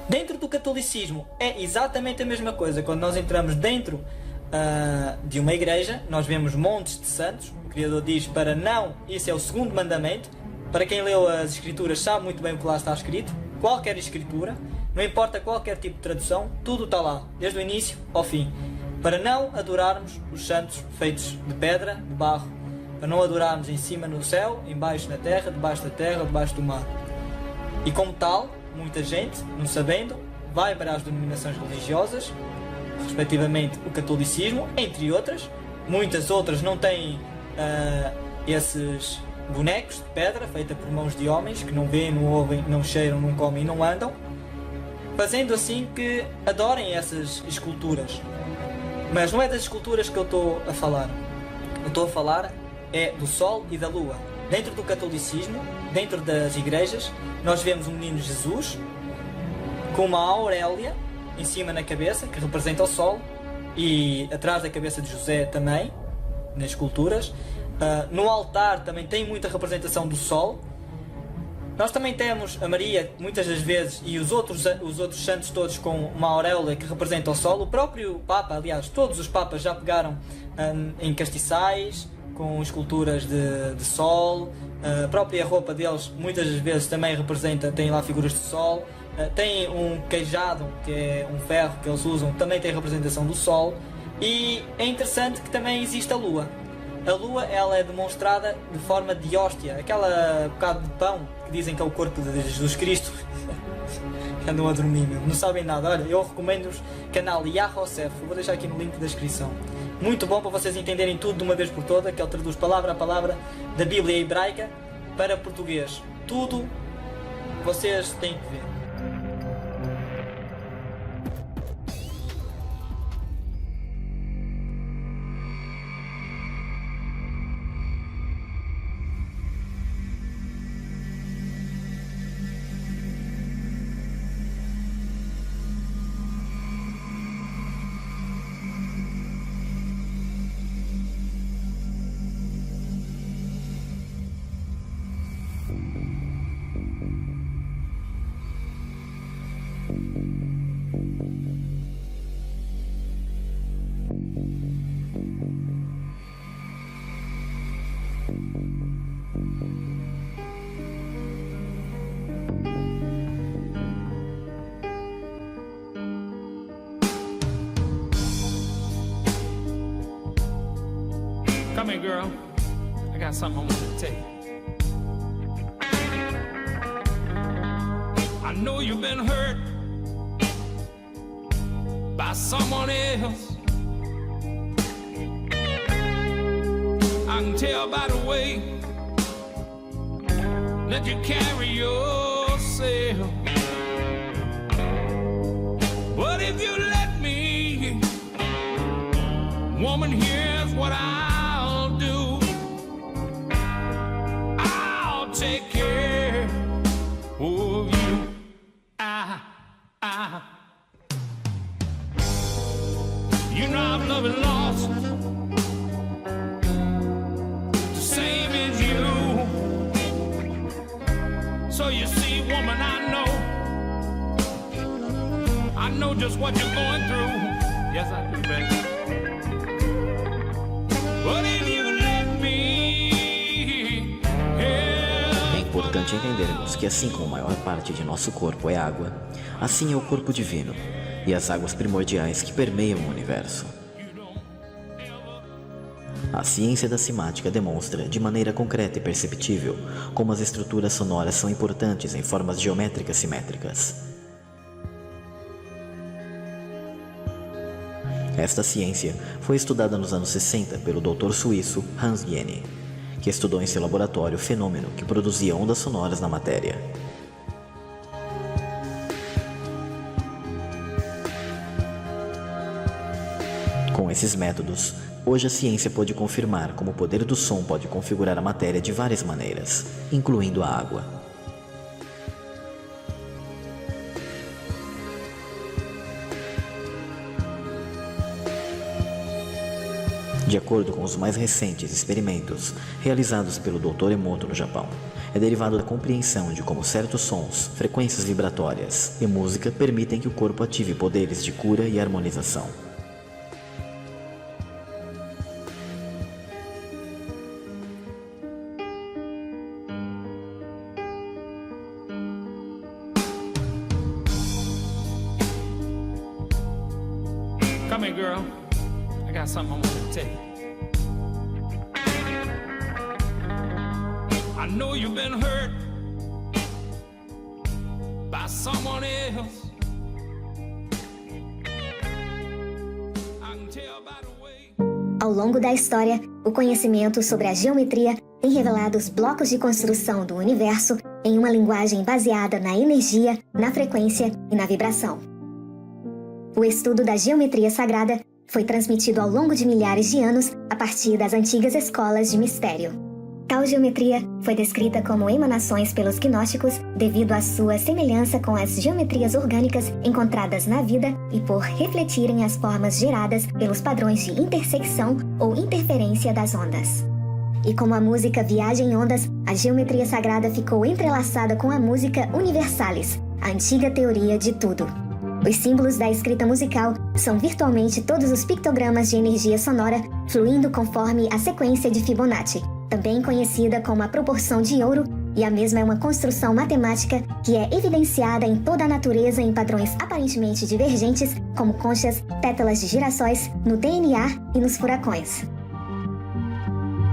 Dentro do catolicismo é exatamente a mesma coisa. Quando nós entramos dentro de uma igreja, nós vemos montes de santos. O Criador diz para não, esse é o segundo mandamento. Para quem leu as escrituras sabe muito bem o que lá está escrito. Qualquer escritura, não importa qualquer tipo de tradução, tudo está lá, desde o início ao fim. Para não adorarmos os santos feitos de pedra, de barro. Para não adorarmos em cima no céu, embaixo na terra, debaixo da terra, debaixo do mar. E como tal, muita gente, não sabendo, vai para as denominações religiosas, respectivamente o catolicismo, entre outras. Muitas outras não têm esses bonecos de pedra, feita por mãos de homens, que não veem, não ouvem, não cheiram, não comem e não andam, fazendo assim que adorem essas esculturas. Mas não é das esculturas que eu estou a falar. Eu estou a falar é do Sol e da Lua. Dentro do catolicismo, dentro das igrejas, nós vemos um menino Jesus com uma aurélia em cima na cabeça, que representa o Sol, e atrás da cabeça de José também, nas esculturas. No altar também tem muita representação do Sol. Nós também temos a Maria, muitas das vezes, e os outros santos todos com uma auréola que representa o Sol. O próprio Papa, aliás, todos os Papas já pegaram em castiçais, com esculturas de Sol. A própria roupa deles, muitas das vezes, também representa, tem lá figuras de Sol. Tem um queijado, que é um ferro que eles usam, também tem a representação do Sol. E é interessante que também existe a Lua. A Lua, ela é demonstrada de forma de hóstia, aquela bocado de pão que dizem que é o corpo de Jesus Cristo. Andam a dormir, meu. Não sabem nada. Olha, eu recomendo-vos o canal Yahosef, vou deixar aqui no link da descrição. Muito bom para vocês entenderem tudo de uma vez por toda, que ele traduz palavra a palavra da Bíblia hebraica para português. Tudo vocês têm que ver. Come here, girl. I got something I want to tell you. I know you've been hurt by someone else. I can tell by the way that you carry yourself. But if you let me, woman, here's what I'll do. I'll take care of you. You know I've loved and lost the same as you. So you see, woman, I know just what you're going through. Yes, I do, baby. But if you let me help. É importante entendermos que assim como a maior parte de nosso corpo é água, assim é o corpo divino e as águas primordiais que permeiam o universo. A ciência da simática demonstra, de maneira concreta e perceptível, como as estruturas sonoras são importantes em formas geométricas simétricas. Esta ciência foi estudada nos anos 60 pelo doutor suíço Hans Jenne, que estudou em seu laboratório o fenômeno que produzia ondas sonoras na matéria. Com esses métodos, hoje a ciência pode confirmar como o poder do som pode configurar a matéria de várias maneiras, incluindo a água. De acordo com os mais recentes experimentos realizados pelo Dr. Emoto no Japão, é derivado da compreensão de como certos sons, frequências vibratórias e música permitem que o corpo ative poderes de cura e harmonização. Come here, girl. I got something I want to tell you. I know you've been hurt by someone else. I can tell by the way. Ao longo da história, o conhecimento sobre a geometria tem revelado os blocos de construção do universo em uma linguagem baseada na energia, na frequência e na vibração. O estudo da geometria sagrada foi transmitido ao longo de milhares de anos a partir das antigas escolas de mistério. Tal geometria foi descrita como emanações pelos gnósticos devido à sua semelhança com as geometrias orgânicas encontradas na vida e por refletirem as formas geradas pelos padrões de intersecção ou interferência das ondas. E como a música viaja em ondas, a geometria sagrada ficou entrelaçada com a música universalis, a antiga teoria de tudo. Os símbolos da escrita musical são virtualmente todos os pictogramas de energia sonora fluindo conforme a sequência de Fibonacci, também conhecida como a proporção de ouro, e a mesma é uma construção matemática que é evidenciada em toda a natureza em padrões aparentemente divergentes, como conchas, pétalas de girassóis, no DNA e nos furacões.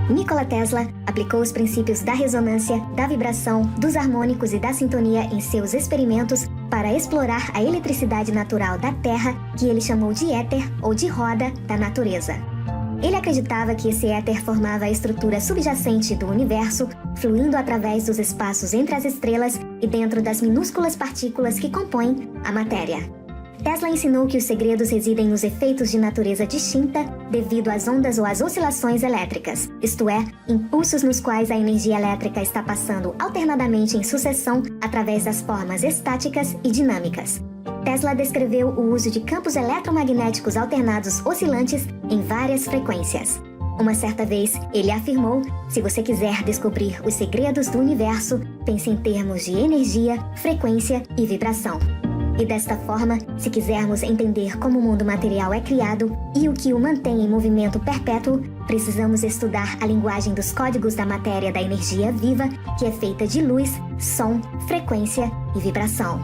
Nikola Tesla aplicou os princípios da ressonância, da vibração, dos harmônicos e da sintonia em seus experimentos para explorar a eletricidade natural da Terra, que ele chamou de éter ou de roda da natureza. Ele acreditava que esse éter formava a estrutura subjacente do universo, fluindo através dos espaços entre as estrelas e dentro das minúsculas partículas que compõem a matéria. Tesla ensinou que os segredos residem nos efeitos de natureza distinta devido às ondas ou às oscilações elétricas, isto é, impulsos nos quais a energia elétrica está passando alternadamente em sucessão através das formas estáticas e dinâmicas. Tesla descreveu o uso de campos eletromagnéticos alternados oscilantes em várias frequências. Uma certa vez, ele afirmou: se você quiser descobrir os segredos do universo, pense em termos de energia, frequência e vibração. E desta forma, se quisermos entender como o mundo material é criado e o que o mantém em movimento perpétuo, precisamos estudar a linguagem dos códigos da matéria da energia viva, que é feita de luz, som, frequência e vibração.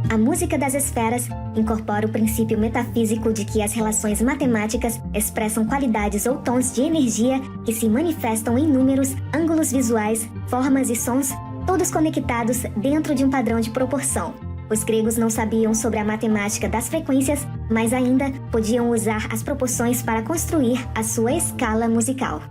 A música das esferas incorpora o princípio metafísico de que as relações matemáticas expressam qualidades ou tons de energia que se manifestam em números, ângulos visuais, formas e sons, todos conectados dentro de um padrão de proporção. Os gregos não sabiam sobre a matemática das frequências, mas ainda podiam usar as proporções para construir a sua escala musical.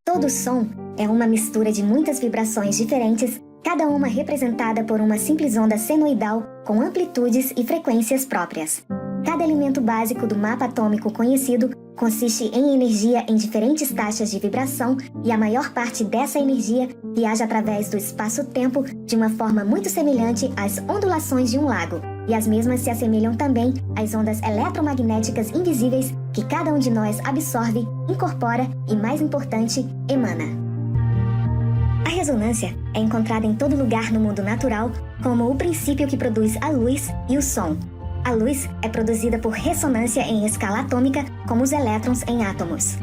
Todo som é uma mistura de muitas vibrações diferentes, cada uma representada por uma simples onda senoidal com amplitudes e frequências próprias. Cada elemento básico do mapa atômico conhecido consiste em energia em diferentes taxas de vibração e a maior parte dessa energia viaja através do espaço-tempo de uma forma muito semelhante às ondulações de um lago, e as mesmas se assemelham também às ondas eletromagnéticas invisíveis que cada um de nós absorve, incorpora e, mais importante, emana. A ressonância é encontrada em todo lugar no mundo natural como o princípio que produz a luz e o som. A luz é produzida por ressonância em escala atômica, como os elétrons em átomos.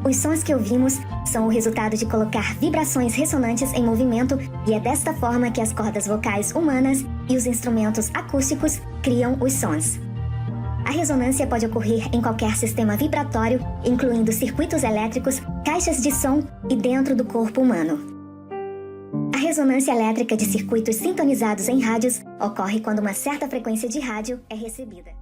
Os sons que ouvimos são o resultado de colocar vibrações ressonantes em movimento, e é desta forma que as cordas vocais humanas e os instrumentos acústicos criam os sons. A ressonância pode ocorrer em qualquer sistema vibratório, incluindo circuitos elétricos, caixas de som e dentro do corpo humano. A ressonância elétrica de circuitos sintonizados em rádios ocorre quando uma certa frequência de rádio é recebida.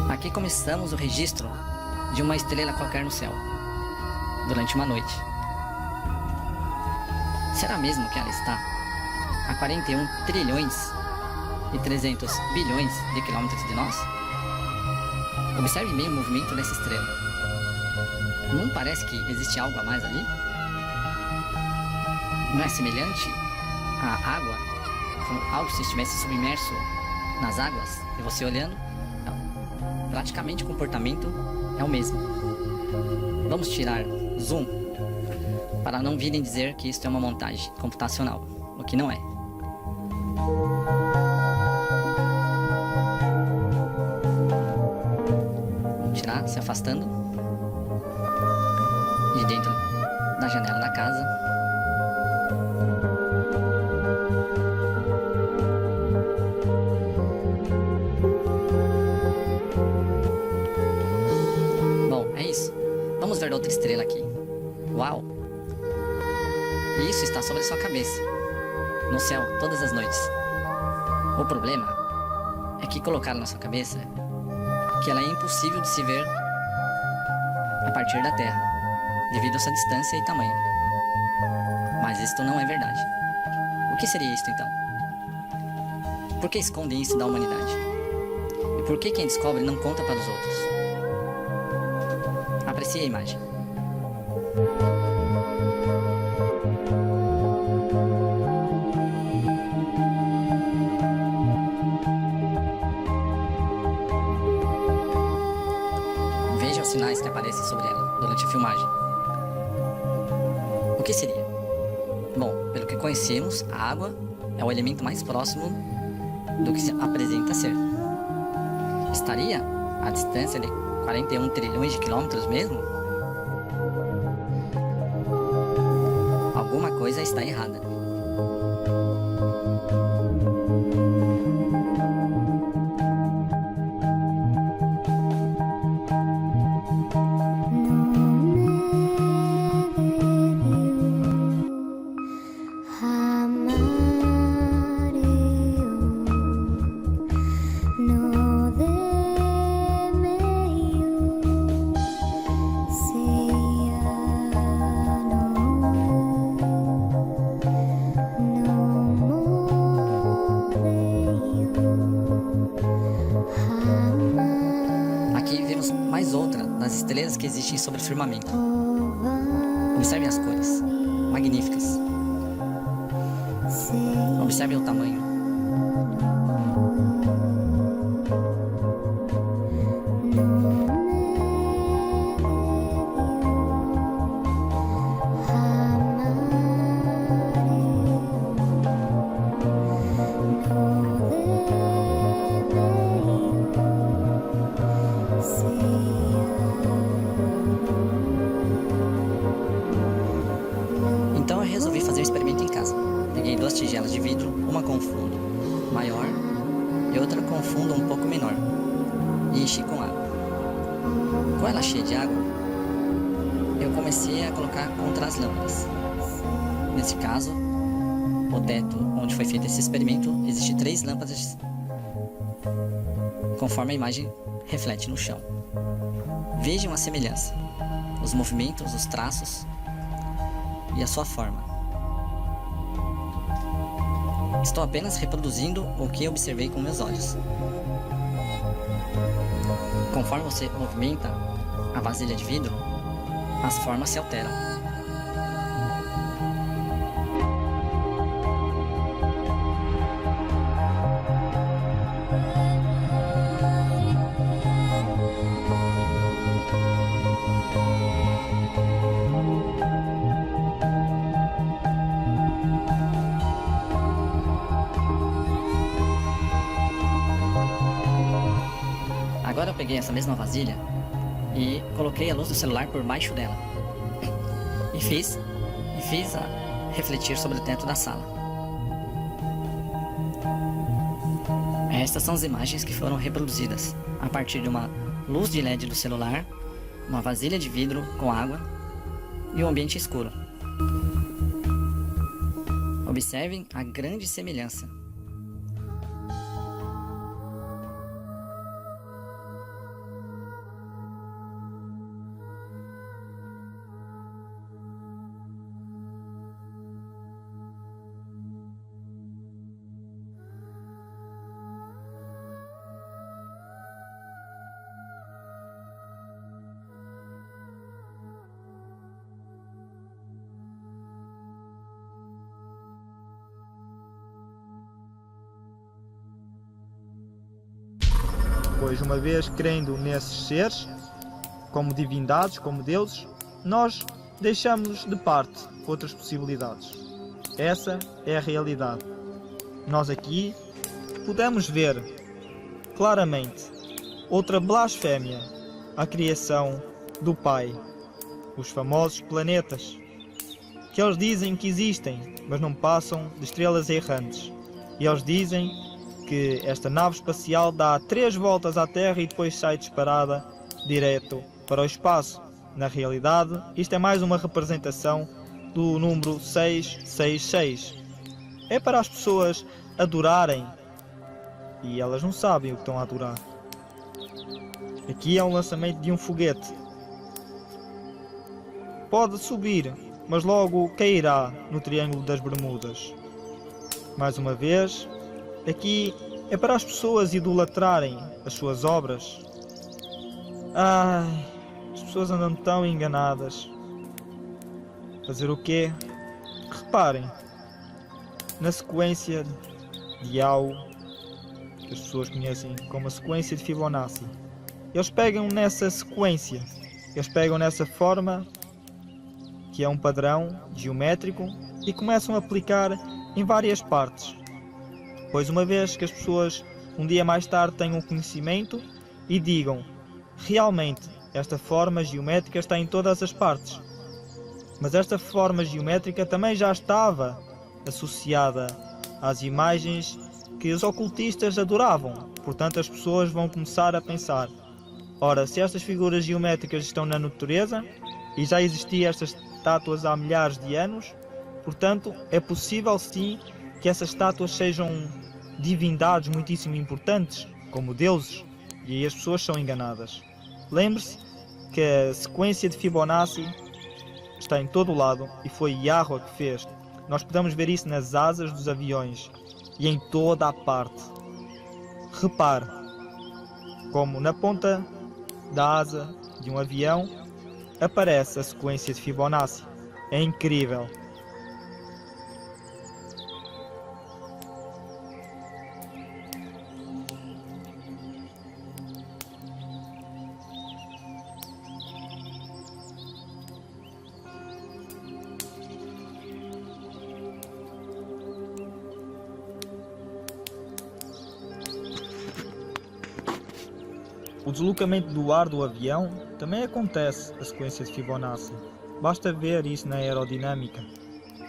Aqui começamos o registro de uma estrela qualquer no céu, durante uma noite. Será mesmo que ela está a 41 trilhões e 300 bilhões de quilômetros de nós? Observe bem o movimento dessa estrela. Não parece que existe algo a mais ali? Não é semelhante à água, como algo se estivesse submerso nas águas e você olhando? Praticamente o comportamento é o mesmo. Vamos tirar zoom para não virem dizer que isto é uma montagem computacional, o que não é. Vamos tirar se afastando de dentro da janela da casa. Vamos ver outra estrela aqui. Uau! E isso está sobre a sua cabeça, no céu, todas as noites. O problema é que colocaram na sua cabeça que ela é impossível de se ver a partir da Terra, devido a sua distância e tamanho. Mas isto não é verdade. O que seria isto então? Por que escondem isso da humanidade? E por que quem descobre não conta para os outros? Aprecie a imagem. Veja os sinais que aparecem sobre ela durante a filmagem. O que seria? Bom, pelo que conhecemos, a água é o elemento mais próximo do que se apresenta ser. Estaria à distância de 41 trilhões de quilômetros mesmo? Alguma coisa está errada. Mais outra das estrelas que existem sobre o firmamento. Observe as cores, magníficas. Observe o tamanho. Então eu resolvi fazer um experimento em casa. Peguei 2 tigelas de vidro, uma com fundo maior e outra com fundo um pouco menor, e enchi com água. Com ela cheia de água, eu comecei a colocar contra as lâmpadas. Nesse caso, o teto onde foi feito esse experimento, existe 3 lâmpadas conforme a imagem reflete no chão. Vejam a semelhança, os movimentos, os traços e a sua forma. Estou apenas reproduzindo o que observei com meus olhos. Conforme você movimenta a vasilha de vidro, as formas se alteram. Agora eu peguei essa mesma vasilha e coloquei a luz do celular por baixo dela e fiz a refletir sobre o teto da sala. Estas são as imagens que foram reproduzidas a partir de uma luz de LED do celular, uma vasilha de vidro com água e um ambiente escuro. Observem a grande semelhança. Pois, uma vez crendo nesses seres, como divindades, como deuses, nós deixamos de parte outras possibilidades. Essa é a realidade. Nós aqui podemos ver claramente outra blasfémia à criação do Pai, os famosos planetas, que eles dizem que existem, mas não passam de estrelas errantes. E eles dizem que esta nave espacial dá 3 voltas à Terra e depois sai disparada direto para o espaço. Na realidade, isto é mais uma representação do número 666. É para as pessoas adorarem e elas não sabem o que estão a adorar. Aqui é um lançamento de um foguete. Pode subir, mas logo cairá no Triângulo das Bermudas. Mais uma vez, aqui é para as pessoas idolatrarem as suas obras. Ai, as pessoas andam tão enganadas. Fazer o quê? Reparem na sequência de AU, que as pessoas conhecem como a sequência de Fibonacci. Eles pegam nessa sequência, eles pegam nessa forma, que é um padrão geométrico, e começam a aplicar em várias partes. Pois uma vez que as pessoas um dia mais tarde tenham conhecimento e digam, realmente esta forma geométrica está em todas as partes. Mas esta forma geométrica também já estava associada às imagens que os ocultistas adoravam. Portanto, as pessoas vão começar a pensar, ora, se estas figuras geométricas estão na natureza e já existiam estas estátuas há milhares de anos, portanto, é possível sim que essas estátuas sejam divindades muitíssimo importantes, como deuses, e aí as pessoas são enganadas. Lembre-se que a sequência de Fibonacci está em todo o lado e foi Yahweh que fez. Nós podemos ver isso nas asas dos aviões e em toda a parte. Repare como na ponta da asa de um avião aparece a sequência de Fibonacci. É incrível. O deslocamento do ar do avião também acontece a sequência de Fibonacci. Basta ver isso na aerodinâmica.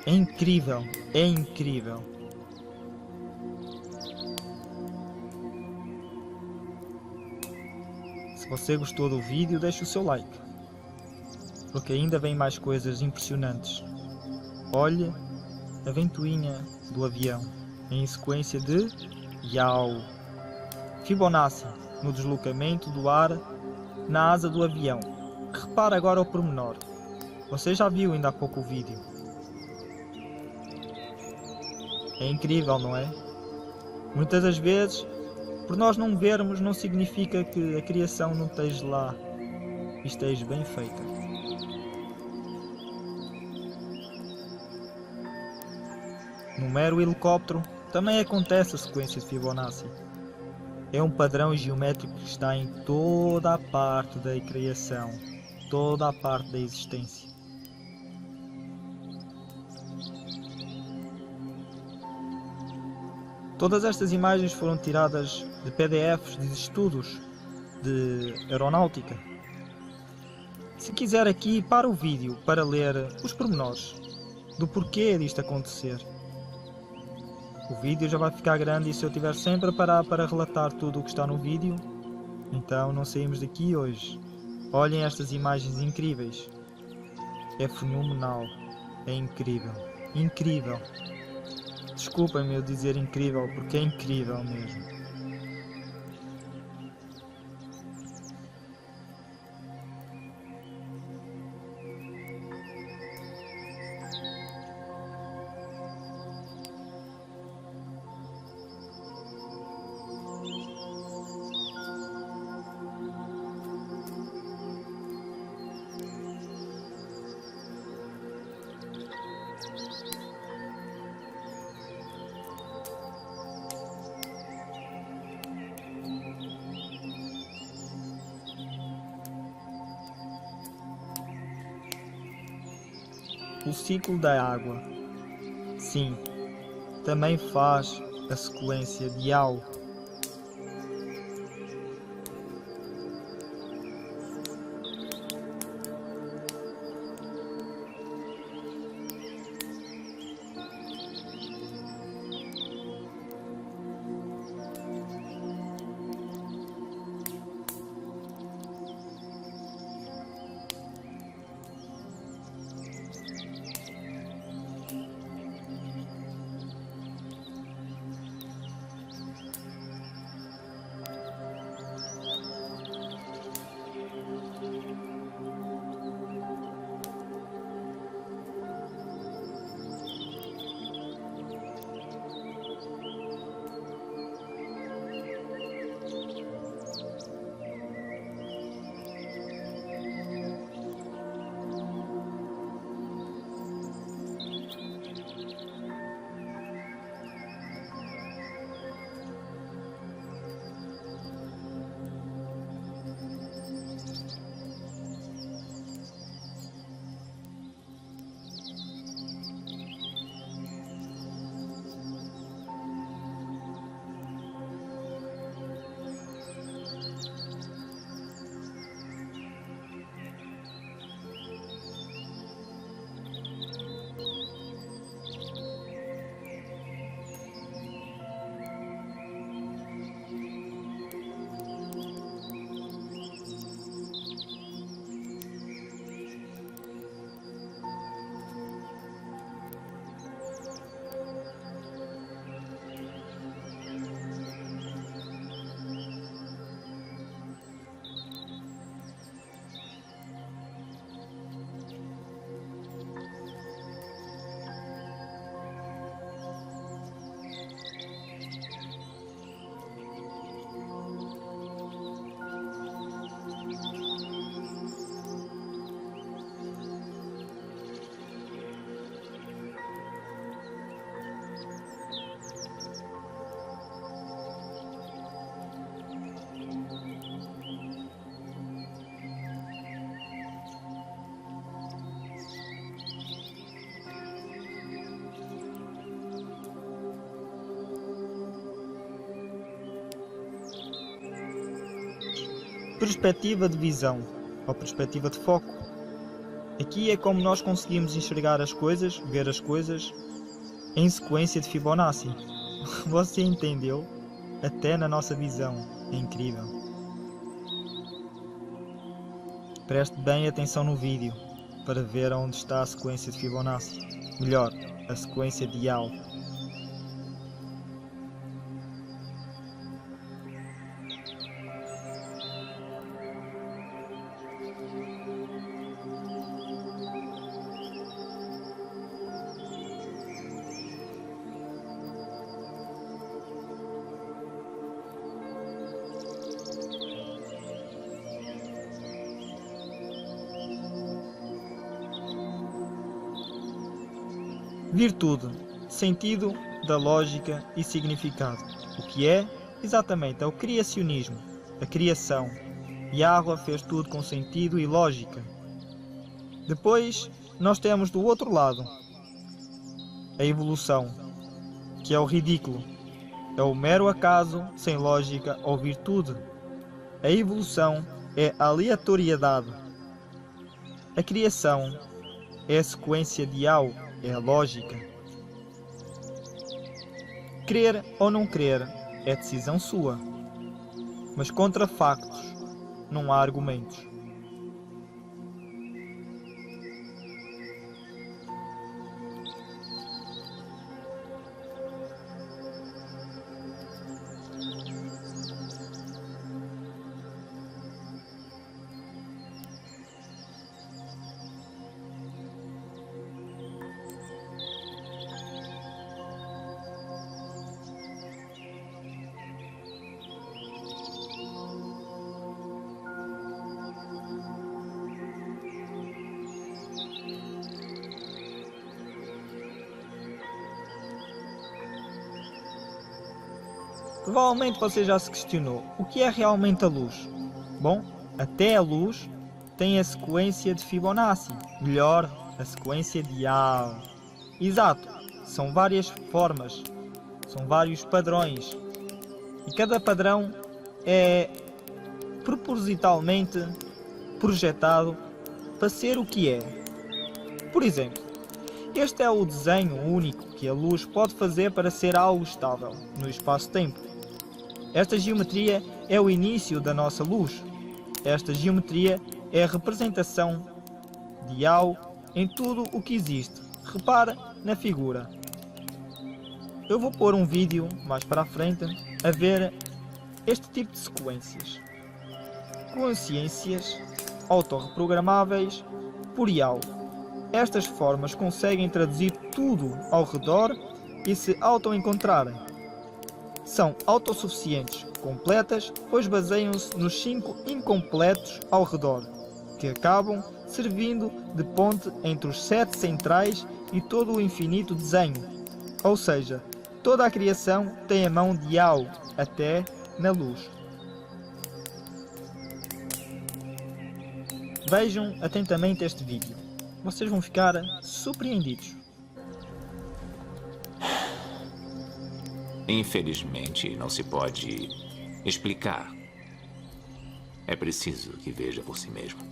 É incrível, é incrível. Se você gostou do vídeo, deixe o seu like. porque ainda vêm mais coisas impressionantes. Olhe a ventoinha do avião, em sequência de Yau. Fibonacci, no deslocamento do ar na asa do avião. Repara agora o pormenor. Você já viu ainda há pouco o vídeo. É incrível, não é? Muitas das vezes, por nós não vermos, não significa que a criação não esteja lá e esteja bem feita. No mero helicóptero também acontece a sequência de Fibonacci. É um padrão geométrico que está em toda a parte da criação, toda a parte da existência. Todas estas imagens foram tiradas de PDFs de estudos de aeronáutica. Se quiser aqui, para o vídeo para ler os pormenores do porquê disto acontecer. O vídeo já vai ficar grande e se eu estiver sempre a parar para relatar tudo o que está no vídeo, então não saímos daqui hoje. Olhem estas imagens incríveis. É fenomenal. É incrível. Incrível. Desculpem-me eu dizer incrível, porque é incrível mesmo. O ciclo da água. Sim, também faz a sequência de Yau. Perspectiva de visão, ou perspectiva de foco. Aqui é como nós conseguimos enxergar as coisas, ver as coisas, em sequência de Fibonacci. Você entendeu? Até na nossa visão. É incrível. Preste bem atenção no vídeo. para ver onde está a sequência de Fibonacci. Melhor, a sequência de Yau. Virtude, sentido da lógica e significado. O que é? Exatamente, é o criacionismo, a criação. Yahweh fez tudo com sentido e lógica. Depois, nós temos do outro lado a evolução, que é o ridículo. É o mero acaso, sem lógica ou virtude. A evolução é a aleatoriedade. A criação é a sequência de Yau, é a lógica. Crer ou não crer é decisão sua, mas contra factos não há argumentos. Provavelmente você já se questionou, o que é realmente a luz? Bom, até a luz tem a sequência de Fibonacci, melhor, a sequência de Yau. Exato, são várias formas, são vários padrões, e cada padrão é propositalmente projetado para ser o que é. Por exemplo, este é o desenho único que a luz pode fazer para ser algo estável no espaço-tempo. Esta geometria é o início da nossa luz. Esta geometria é a representação de Yau em tudo o que existe. Repara na figura. Eu vou pôr um vídeo mais para a frente a ver este tipo de sequências. Consciências autorreprogramáveis por Yau. Estas formas conseguem traduzir tudo ao redor e se auto-encontrarem. São autossuficientes, completas, pois baseiam-se nos 5 incompletos ao redor, que acabam servindo de ponte entre os 7 centrais e todo o infinito desenho. Ou seja, toda a criação tem a mão de Yau, até na luz. Vejam atentamente este vídeo. Vocês vão ficar surpreendidos. Infelizmente, não se pode explicar. É preciso que veja por si mesmo.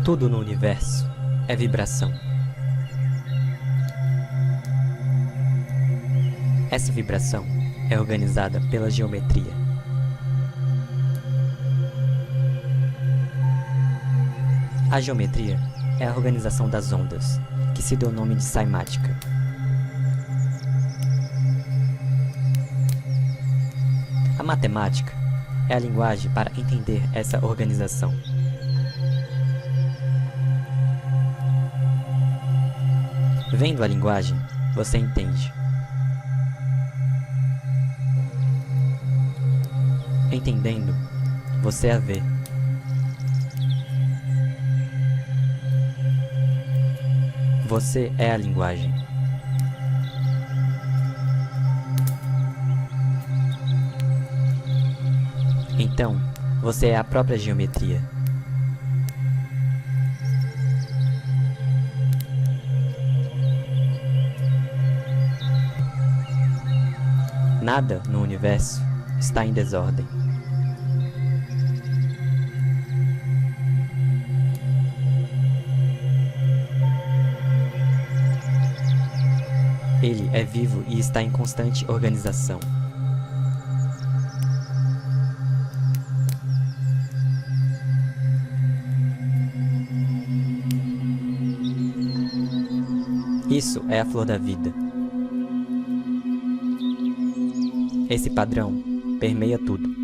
Tudo no universo é vibração. Essa vibração é organizada pela geometria. A geometria é a organização das ondas, que se deu o nome de cymática. A matemática é a linguagem para entender essa organização. Vendo a linguagem, você entende. Entendendo, você a vê. Você é a linguagem. Então, você é a própria geometria. Nada no universo está em desordem. Ele é vivo e está em constante organização. Isso é a flor da vida. Esse padrão permeia tudo.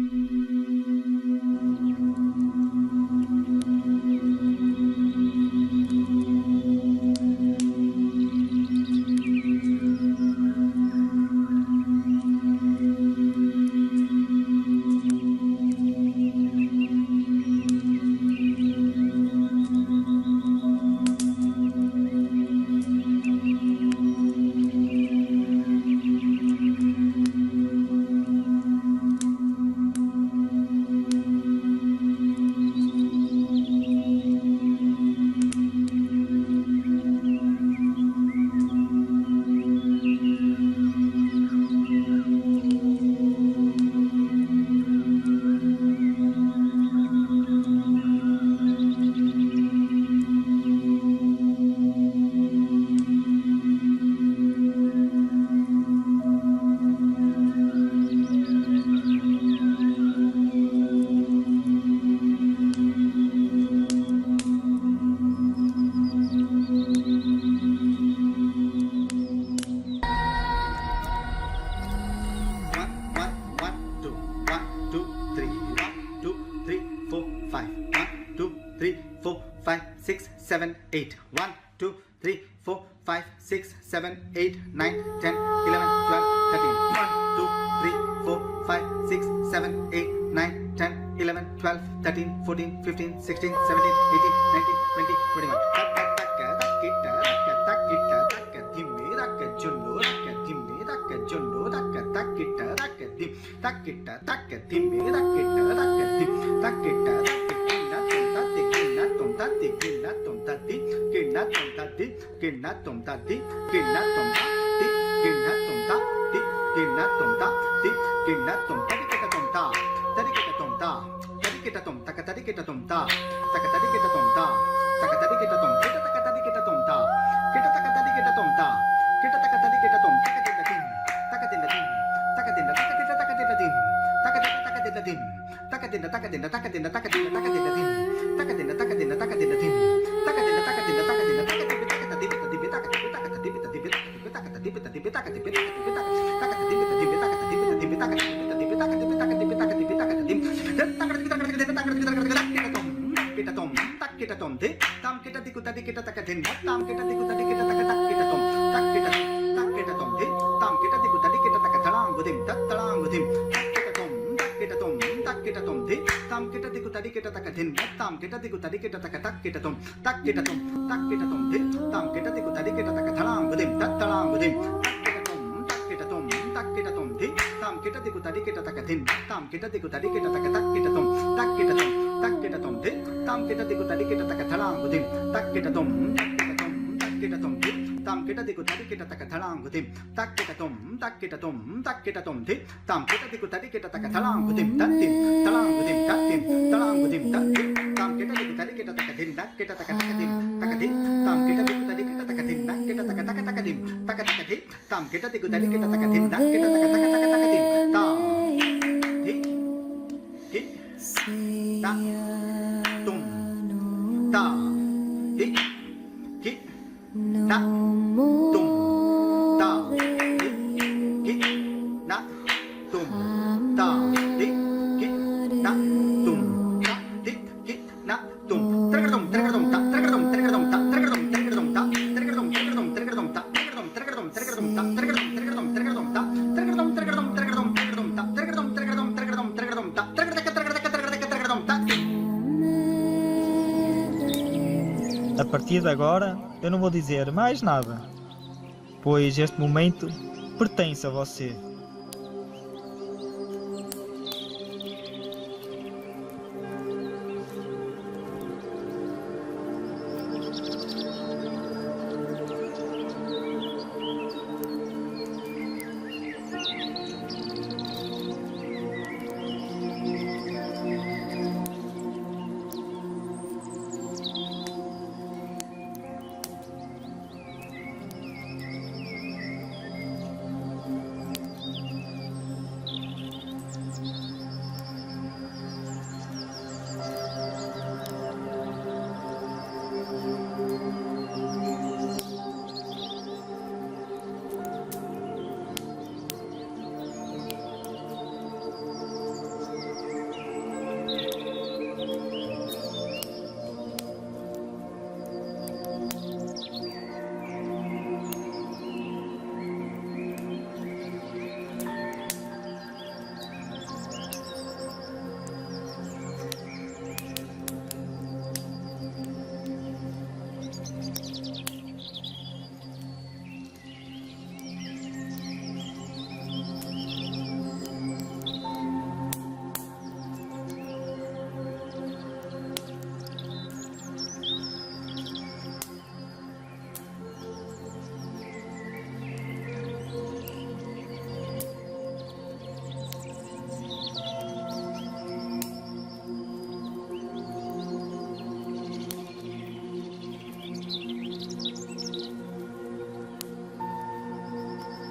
tam kita diku tadi kita taka thalang kutim tak kita tom tak kita tom thi tam kita diku tadi kita taka thalang kutim tatim thalang kutim tatim thalang kutim tatim tam kita diku tadi kita taka tim tak kita taka takatim takatim tam kita diku tadi kita taka tim tak kita taka takatim takatim tam kita diku tadi kita taka tim tak kita taka takatim tam thi tak tum ta thi na tum ta ki na tum ta ti ki na tum ta ti ki na tum tergadum ta tergadum ta tergadum ta tergadum ta tergadum ta tergadum ta A partir de agora, eu não vou dizer mais nada, pois este momento pertence a você.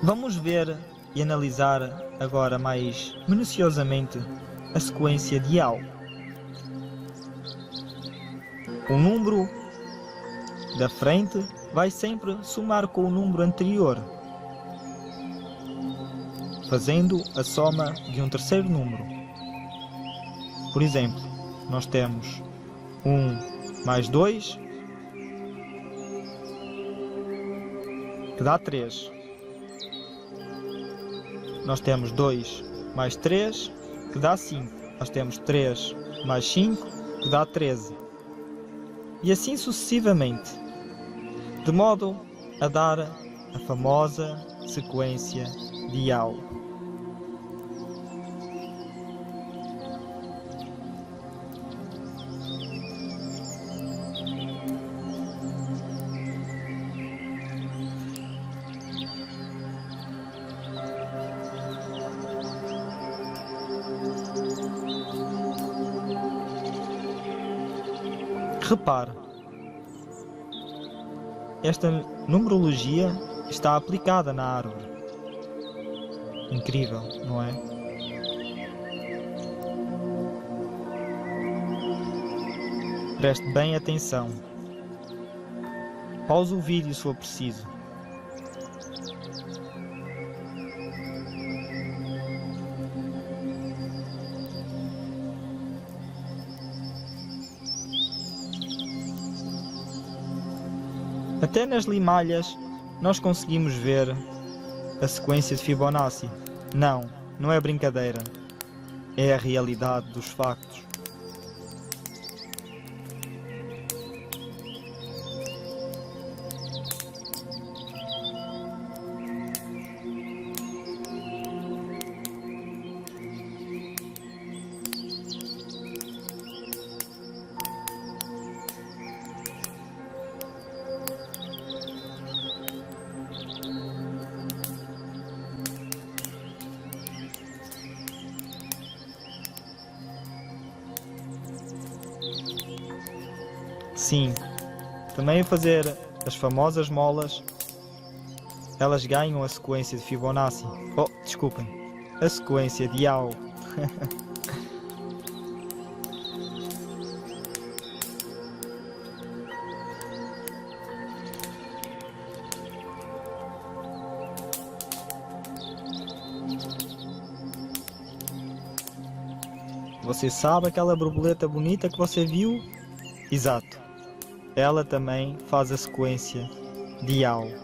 Vamos ver e analisar agora mais minuciosamente a sequência de Al. O número da frente vai sempre somar com o número anterior, fazendo a soma de um terceiro número. Por exemplo, nós temos 1 mais 2, que dá 3. Nós temos 2 mais 3, que dá 5. Nós temos 3 mais 5, que dá 13. E assim sucessivamente, de modo a dar a famosa sequência de Al. Repare, esta numerologia está aplicada na árvore. Incrível, não é? Preste bem atenção. Pause o vídeo se for preciso. Até nas limalhas nós conseguimos ver a sequência de Fibonacci. Não é brincadeira. É a realidade dos factos. Sim, também a fazer as famosas molas, elas ganham a sequência de Fibonacci. Oh, desculpem, a sequência de Yao. Você sabe aquela borboleta bonita que você viu? Exato. Ela também faz a sequência de Yao.